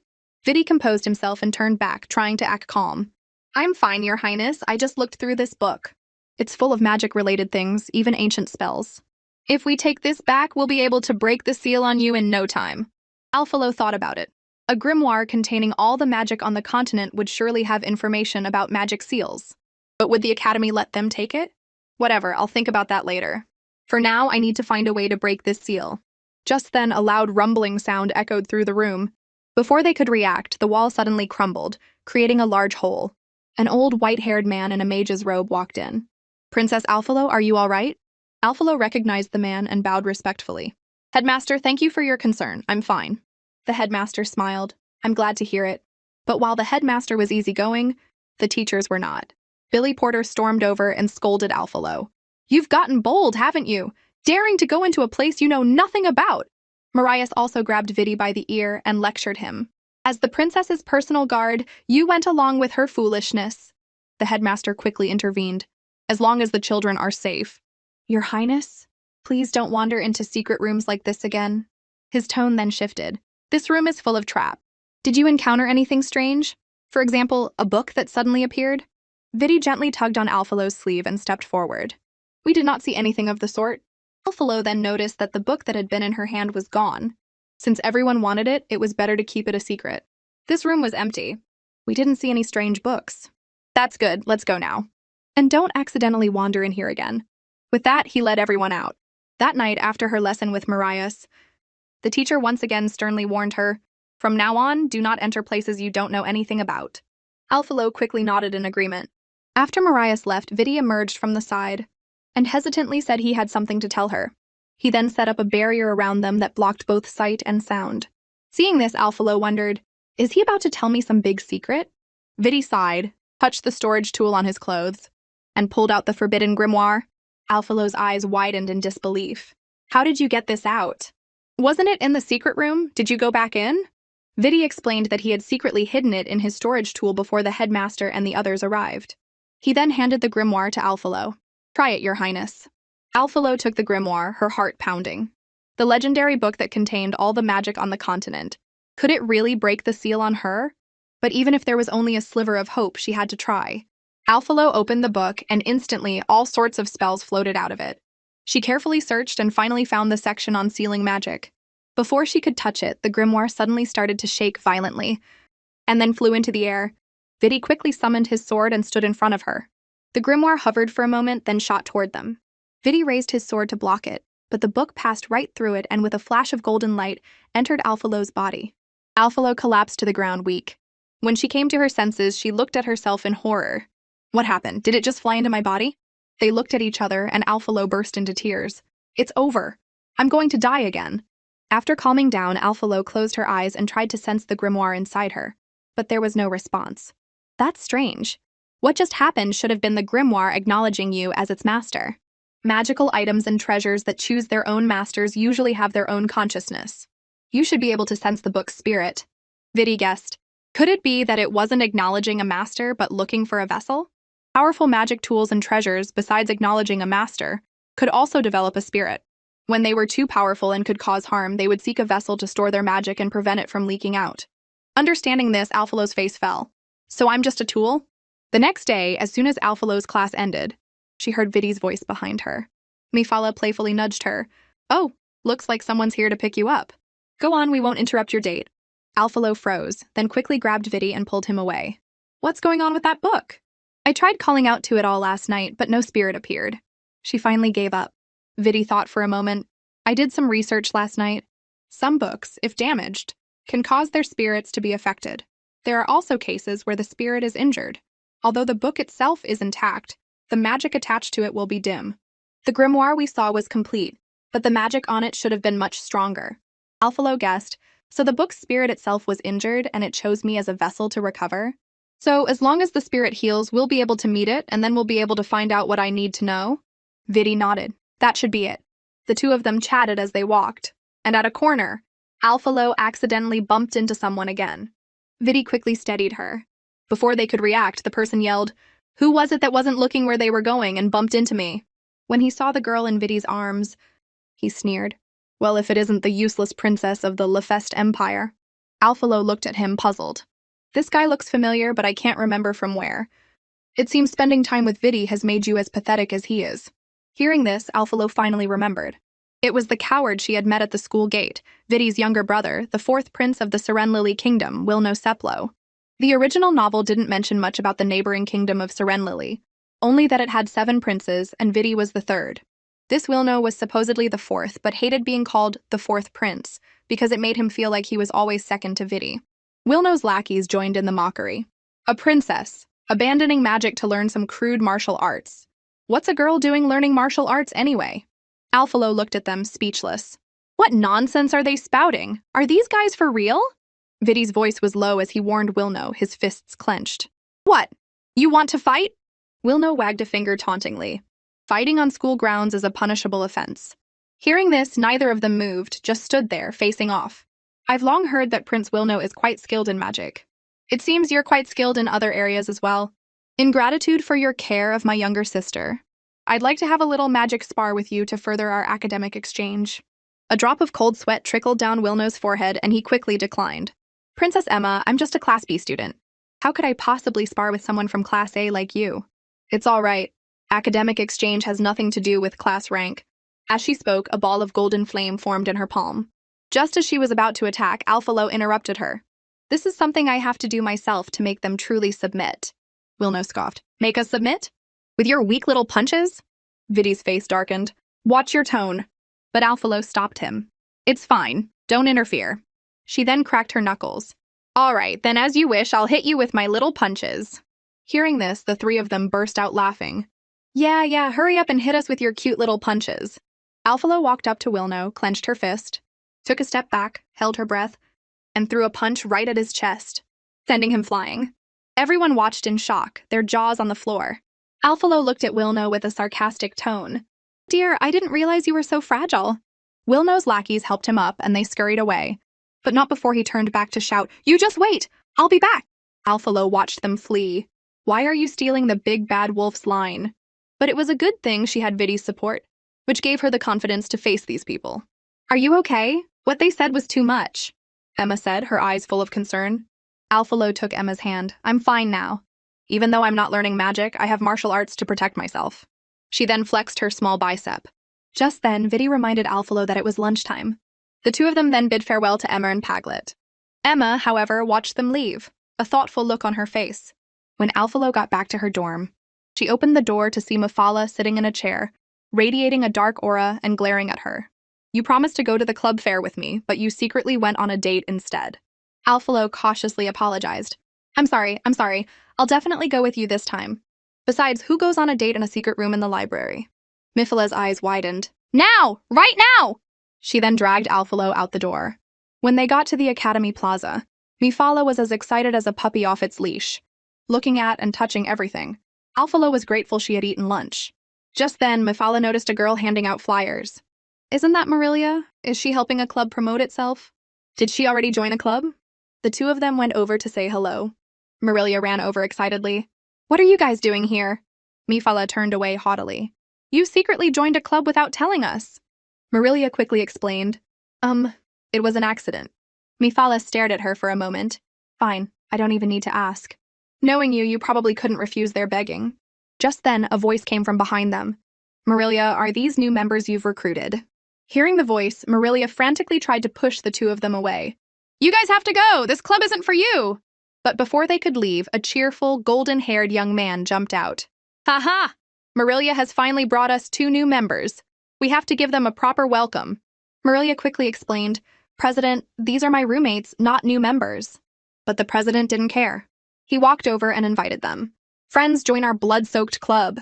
Vidi composed himself and turned back, trying to act calm. I'm fine, Your Highness. I just looked through this book. It's full of magic-related things, even ancient spells. If we take this back, we'll be able to break the seal on you in no time. Alphalo thought about it. A grimoire containing all the magic on the continent would surely have information about magic seals. But would the Academy let them take it? Whatever, I'll think about that later. For now, I need to find a way to break this seal. Just then, a loud rumbling sound echoed through the room. Before they could react, the wall suddenly crumbled, creating a large hole. An old white-haired man in a mage's robe walked in. Princess Alphalo, are you all right? Alphalo recognized the man and bowed respectfully. Headmaster, thank you for your concern. I'm fine. The headmaster smiled. I'm glad to hear it. But while the headmaster was easygoing, the teachers were not. Billy Porter stormed over and scolded Alphalo. You've gotten bold, haven't you? Daring to go into a place you know nothing about. Marias also grabbed Vidi by the ear and lectured him. As the princess's personal guard, you went along with her foolishness. The headmaster quickly intervened. As long as the children are safe. Your Highness, please don't wander into secret rooms like this again. His tone then shifted. This room is full of trap. Did you encounter anything strange? For example, a book that suddenly appeared? Vidi gently tugged on Alphalo's sleeve and stepped forward. We did not see anything of the sort. Alphalo then noticed that the book that had been in her hand was gone. Since everyone wanted it, it was better to keep it a secret. This room was empty. We didn't see any strange books. That's good, let's go now. And don't accidentally wander in here again. With that, he led everyone out. That night, after her lesson with Marias, the teacher once again sternly warned her, from now on, do not enter places you don't know anything about. Alphalo quickly nodded in agreement. After Marias left, Vidi emerged from the side and hesitantly said he had something to tell her. He then set up a barrier around them that blocked both sight and sound. Seeing this, Alphalo wondered, is he about to tell me some big secret? Vidi sighed, touched the storage tool on his clothes, and pulled out the forbidden grimoire. Alphalo's eyes widened in disbelief. How did you get this out? Wasn't it in the secret room? Did you go back in? Vidi explained that he had secretly hidden it in his storage tool before the headmaster and the others arrived. He then handed the grimoire to Alphalo. Try it, Your Highness. Alphalo took the grimoire, her heart pounding. The legendary book that contained all the magic on the continent. Could it really break the seal on her? But even if there was only a sliver of hope, she had to try. Alphalo opened the book, and instantly all sorts of spells floated out of it. She carefully searched and finally found the section on sealing magic. Before she could touch it, the grimoire suddenly started to shake violently, and then flew into the air. Vidi quickly summoned his sword and stood in front of her. The grimoire hovered for a moment, then shot toward them. Vidi raised his sword to block it, but the book passed right through it and with a flash of golden light, entered Alphalo's body. Alphalo collapsed to the ground weak. When she came to her senses, she looked at herself in horror. What happened? Did it just fly into my body? They looked at each other, and Alphalo burst into tears. It's over. I'm going to die again. After calming down, Alphalo closed her eyes and tried to sense the grimoire inside her, but there was no response. That's strange. What just happened should have been the grimoire acknowledging you as its master. Magical items and treasures that choose their own masters usually have their own consciousness. You should be able to sense the book's spirit. Vidi guessed. Could it be that it wasn't acknowledging a master but looking for a vessel? Powerful magic tools and treasures, besides acknowledging a master, could also develop a spirit. When they were too powerful and could cause harm, they would seek a vessel to store their magic and prevent it from leaking out. Understanding this, Alphalo's face fell. So I'm just a tool? The next day, as soon as Alphalo's class ended, she heard Vidi's voice behind her. Mifala playfully nudged her. Oh, looks like someone's here to pick you up. Go on, we won't interrupt your date. Alphalo froze, then quickly grabbed Vidi and pulled him away. What's going on with that book? I tried calling out to it all last night, but no spirit appeared. She finally gave up. Vidi thought for a moment. I did some research last night. Some books, if damaged, can cause their spirits to be affected. There are also cases where the spirit is injured. Although the book itself is intact, the magic attached to it will be dim. The grimoire we saw was complete, but the magic on it should have been much stronger. Alphalo guessed, so the book's spirit itself was injured and it chose me as a vessel to recover? So as long as the spirit heals, we'll be able to meet it and then we'll be able to find out what I need to know? Vidi nodded. That should be it. The two of them chatted as they walked, and at a corner, Alphalo accidentally bumped into someone again. Vidi quickly steadied her. Before they could react, the person yelled, Who was it that wasn't looking where they were going and bumped into me? When he saw the girl in Vidi's arms, he sneered. Well, if it isn't the useless princess of the Lefest Empire. Alphalo looked at him, puzzled. This guy looks familiar, but I can't remember from where. It seems spending time with Vidi has made you as pathetic as he is. Hearing this, Alphalo finally remembered. It was the coward she had met at the school gate, Vidi's younger brother, the fourth prince of the Serenlily kingdom, Wilno Seplo. The original novel didn't mention much about the neighboring kingdom of Serenlily, only that it had 7 princes and Vidi was the third. This Wilno was supposedly the fourth, but hated being called the fourth prince because it made him feel like he was always second to Vidi. Wilno's lackeys joined in the mockery. A princess, abandoning magic to learn some crude martial arts. What's a girl doing learning martial arts anyway? Alphalo looked at them, speechless. What nonsense are they spouting? Are these guys for real? Vidi's voice was low as he warned Wilno, his fists clenched. What? You want to fight? Wilno wagged a finger tauntingly. Fighting on school grounds is a punishable offense. Hearing this, neither of them moved, just stood there, facing off. I've long heard that Prince Wilno is quite skilled in magic. It seems you're quite skilled in other areas as well. In gratitude for your care of my younger sister, I'd like to have a little magic spar with you to further our academic exchange. A drop of cold sweat trickled down Wilno's forehead, and he quickly declined. Princess Emma, I'm just a Class B student. How could I possibly spar with someone from Class A like you? It's all right. Academic exchange has nothing to do with class rank. As she spoke, a ball of golden flame formed in her palm. Just as she was about to attack, Alphalo interrupted her. This is something I have to do myself to make them truly submit. Wilno scoffed. Make us submit? With your weak little punches? Vidi's face darkened. Watch your tone. But Alphalo stopped him. It's fine. Don't interfere. She then cracked her knuckles. All right, then as you wish, I'll hit you with my little punches. Hearing this, the 3 of them burst out laughing. Yeah, hurry up and hit us with your cute little punches. Alphalo walked up to Wilno, clenched her fist, took a step back, held her breath, and threw a punch right at his chest, sending him flying. Everyone watched in shock, their jaws on the floor. Alphalo looked at Wilno with a sarcastic tone. Dear, I didn't realize you were so fragile. Wilno's lackeys helped him up, and they scurried away, but not before he turned back to shout, You just wait! I'll be back! Alphalo watched them flee. Why are you stealing the big bad wolf's line? But it was a good thing she had Vidi's support, which gave her the confidence to face these people. Are you okay? What they said was too much, Emma said, her eyes full of concern. Alphalo took Emma's hand. I'm fine now. Even though I'm not learning magic, I have martial arts to protect myself. She then flexed her small bicep. Just then, Vidi reminded Alphalo that it was lunchtime. The 2 of them then bid farewell to Emma and Paglet. Emma, however, watched them leave, a thoughtful look on her face. When Alphalo got back to her dorm, she opened the door to see Mephala sitting in a chair, radiating a dark aura and glaring at her. You promised to go to the club fair with me, but you secretly went on a date instead. Alphalo cautiously apologized. I'm sorry. I'll definitely go with you this time. Besides, who goes on a date in a secret room in the library? Miphala's eyes widened. Now! Right now! She then dragged Alphalo out the door. When they got to the Academy Plaza, Mephala was as excited as a puppy off its leash, looking at and touching everything. Alphalo was grateful she had eaten lunch. Just then, Mephala noticed a girl handing out flyers. Isn't that Marilia? Is she helping a club promote itself? Did she already join a club? The 2 of them went over to say hello. Marilia ran over excitedly. What are you guys doing here? Mephala turned away haughtily. You secretly joined a club without telling us. Marilia quickly explained. It was an accident. Mephala stared at her for a moment. Fine, I don't even need to ask. Knowing you, you probably couldn't refuse their begging. Just then, a voice came from behind them. Marilia, are these new members you've recruited? Hearing the voice, Marilia frantically tried to push the 2 of them away. You guys have to go! This club isn't for you! But before they could leave, a cheerful, golden-haired young man jumped out. Ha! Marilia has finally brought us 2 new members. We have to give them a proper welcome. Marilia quickly explained, President, these are my roommates, not new members. But the president didn't care. He walked over and invited them. Friends, join our blood-soaked club.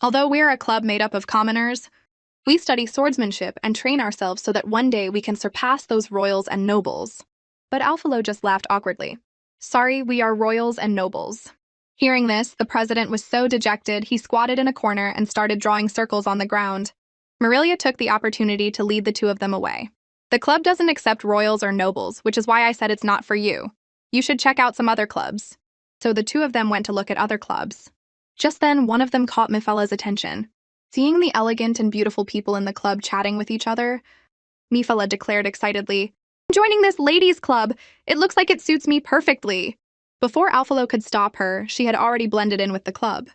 Although we're a club made up of commoners, we study swordsmanship and train ourselves so that one day we can surpass those royals and nobles. But Alphalo just laughed awkwardly. Sorry, we are royals and nobles. Hearing this, the president was so dejected he squatted in a corner and started drawing circles on the ground. Marilia took the opportunity to lead the 2 of them away. The club doesn't accept royals or nobles, which is why I said it's not for you. You should check out some other clubs. So the 2 of them went to look at other clubs. Just then, one of them caught Miphala's attention. Seeing the elegant and beautiful people in the club chatting with each other, Mephala declared excitedly, I'm joining this ladies' club. It looks like it suits me perfectly. Before Alphalo could stop her, she had already blended in with the club.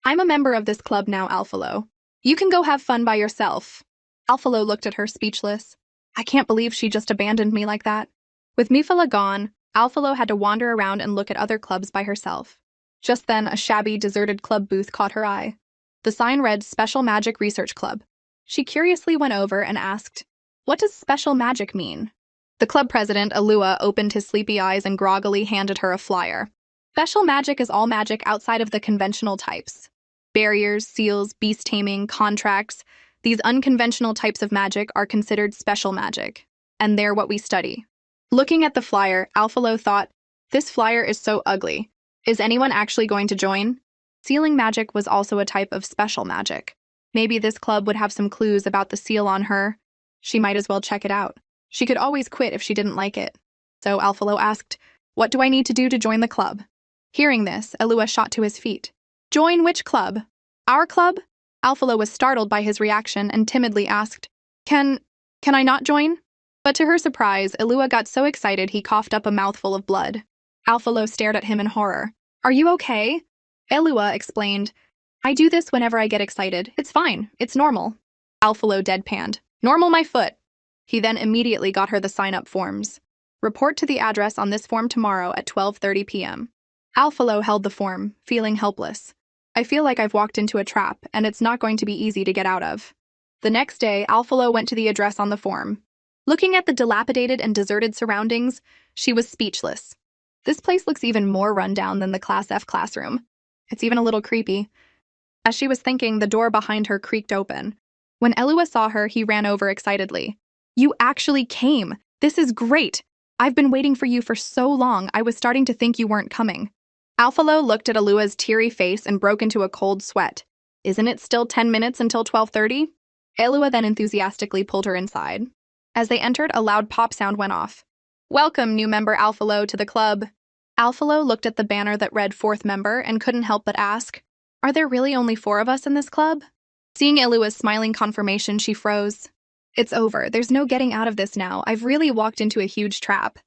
I'm a member of this club now, Alphalo. You can go have fun by yourself. Alphalo looked at her, speechless. I can't believe she just abandoned me like that. With Mifala gone, Alphalo had to wander around and look at other clubs by herself. Just then, a shabby, deserted club booth caught her eye. The sign read Special Magic Research Club. She curiously went over and asked, "What does special magic mean?" The club president, Alua, opened his sleepy eyes and groggily handed her a flyer. Special magic is all magic outside of the conventional types. Barriers, seals, beast taming, contracts. These unconventional types of magic are considered special magic, and they're what we study. Looking at the flyer, Alphalo thought, this flyer is so ugly. Is anyone actually going to join? Sealing magic was also a type of special magic. Maybe this club would have some clues about the seal on her. She might as well check it out. She could always quit if she didn't like it. So Alphalo asked, what do I need to do to join the club? Hearing this, Alua shot to his feet. Join which club? Our club? Alphalo was startled by his reaction and timidly asked, Can I not join? But to her surprise, Alua got so excited he coughed up a mouthful of blood. Alphalo stared at him in horror. Are you okay? Alua explained, I do this whenever I get excited. It's fine. It's normal. Alphalo deadpanned. Normal my foot. He then immediately got her the sign-up forms. Report to the address on this form tomorrow at 12:30 p.m. Alphalo held the form, feeling helpless. I feel like I've walked into a trap, and it's not going to be easy to get out of. The next day, Alphalo went to the address on the form. Looking at the dilapidated and deserted surroundings, she was speechless. This place looks even more rundown than the Class F classroom. It's even a little creepy. As she was thinking, the door behind her creaked open. When Alua saw her, he ran over excitedly. You actually came! This is great! I've been waiting for you for so long, I was starting to think you weren't coming. Alphalo looked at Alua's teary face and broke into a cold sweat. Isn't it still 10 minutes until 12:30? Alua then enthusiastically pulled her inside. As they entered, a loud pop sound went off. Welcome, new member Alphalo, to the club. Alphalo looked at the banner that read 4th member and couldn't help but ask, Are there really only 4 of us in this club? Seeing Alua's smiling confirmation, she froze. It's over. There's no getting out of this now. I've really walked into a huge trap.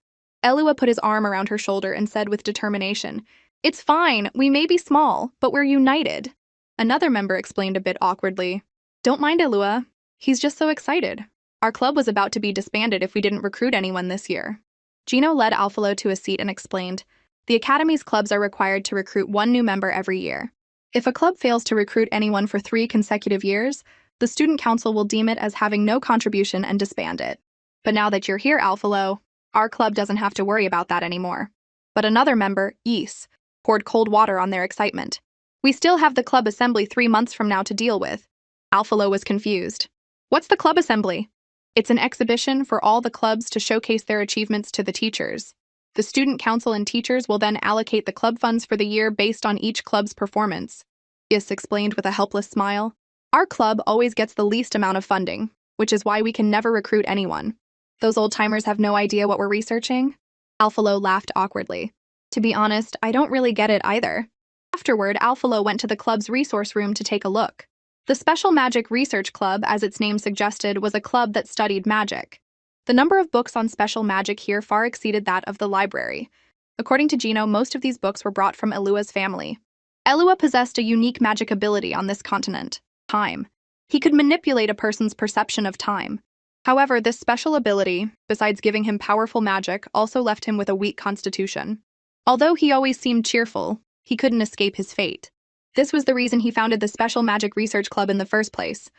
Alua put his arm around her shoulder and said with determination, It's fine. We may be small, but we're united. Another member explained a bit awkwardly. Don't mind Alua. He's just so excited. Our club was about to be disbanded if we didn't recruit anyone this year. Gino led Alphalo to a seat and explained, The Academy's clubs are required to recruit 1 new member every year. If a club fails to recruit anyone for 3 consecutive years, the student council will deem it as having no contribution and disband it. But now that you're here, Alphalo, our club doesn't have to worry about that anymore. But another member, Ys, poured cold water on their excitement. We still have the club assembly 3 months from now to deal with. Alphalo was confused. What's the club assembly? It's an exhibition for all the clubs to showcase their achievements to the teachers. The student council and teachers will then allocate the club funds for the year based on each club's performance. Ys explained with a helpless smile. Our club always gets the least amount of funding, which is why we can never recruit anyone. Those old-timers have no idea what we're researching? Alphalo laughed awkwardly. To be honest, I don't really get it either. Afterward, Alphalo went to the club's resource room to take a look. The Special Magic Research Club, as its name suggested, was a club that studied magic. The number of books on special magic here far exceeded that of the library. According to Gino, most of these books were brought from Alua's family. Alua possessed a unique magic ability on this continent, time. He could manipulate a person's perception of time. However, this special ability, besides giving him powerful magic, also left him with a weak constitution. Although he always seemed cheerful, he couldn't escape his fate. This was the reason he founded the Special Magic Research Club in the first place.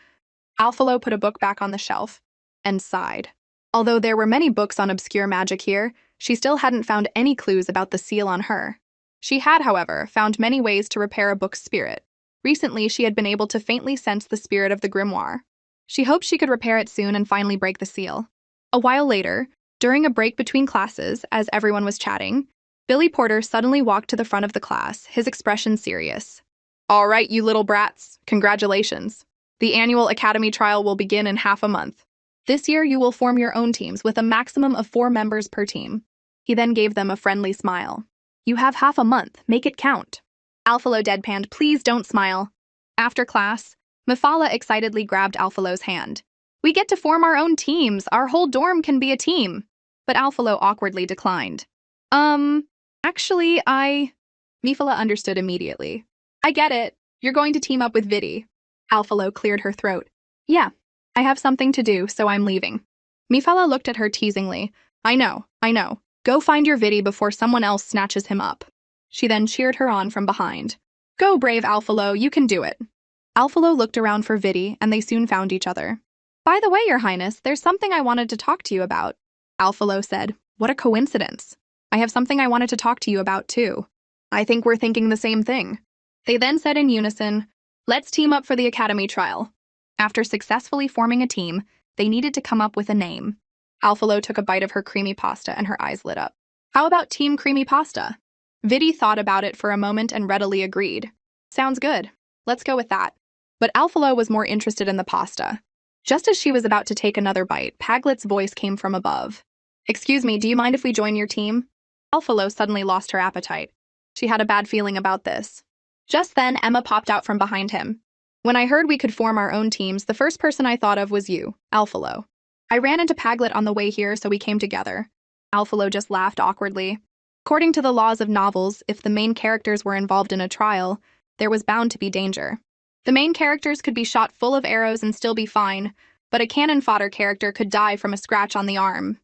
Alphalo put a book back on the shelf and sighed. Although there were many books on obscure magic here, she still hadn't found any clues about the seal on her. She had, however, found many ways to repair a book's spirit. Recently, she had been able to faintly sense the spirit of the grimoire. She hoped she could repair it soon and finally break the seal. A while later, during a break between classes, as everyone was chatting, Billy Porter suddenly walked to the front of the class, his expression serious. All right, you little brats, congratulations. The annual Academy trial will begin in half a month. This year, you will form your own teams with a maximum of 4 members per team. He then gave them a friendly smile. You have half a month, make it count. Alphalo deadpanned, please don't smile. After class, Mifala excitedly grabbed Alphalo's hand. We get to form our own teams, our whole dorm can be a team. But Alphalo awkwardly declined. Actually, Mifala understood immediately. I get it. You're going to team up with Vidi. Alphalo cleared her throat. Yeah, I have something to do, so I'm leaving. Mifala looked at her teasingly. I know. Go find your Vidi before someone else snatches him up. She then cheered her on from behind. Go, brave Alphalo, you can do it. Alphalo looked around for Vidi, and they soon found each other. By the way, Your Highness, there's something I wanted to talk to you about. Alphalo said. What a coincidence. I have something I wanted to talk to you about, too. I think we're thinking the same thing. They then said in unison, let's team up for the Academy trial. After successfully forming a team, they needed to come up with a name. Alphalo took a bite of her creamy pasta and her eyes lit up. How about Team Creamy Pasta? Vidi thought about it for a moment and readily agreed. Sounds good. Let's go with that. But Alphalo was more interested in the pasta. Just as she was about to take another bite, Paglet's voice came from above. Excuse me, do you mind if we join your team? Alphalo suddenly lost her appetite. She had a bad feeling about this. Just then, Emma popped out from behind him. When I heard we could form our own teams, the first person I thought of was you, Alphalo. I ran into Paglet on the way here, so we came together. Alphalo just laughed awkwardly. According to the laws of novels, if the main characters were involved in a trial, there was bound to be danger. The main characters could be shot full of arrows and still be fine, but a cannon fodder character could die from a scratch on the arm.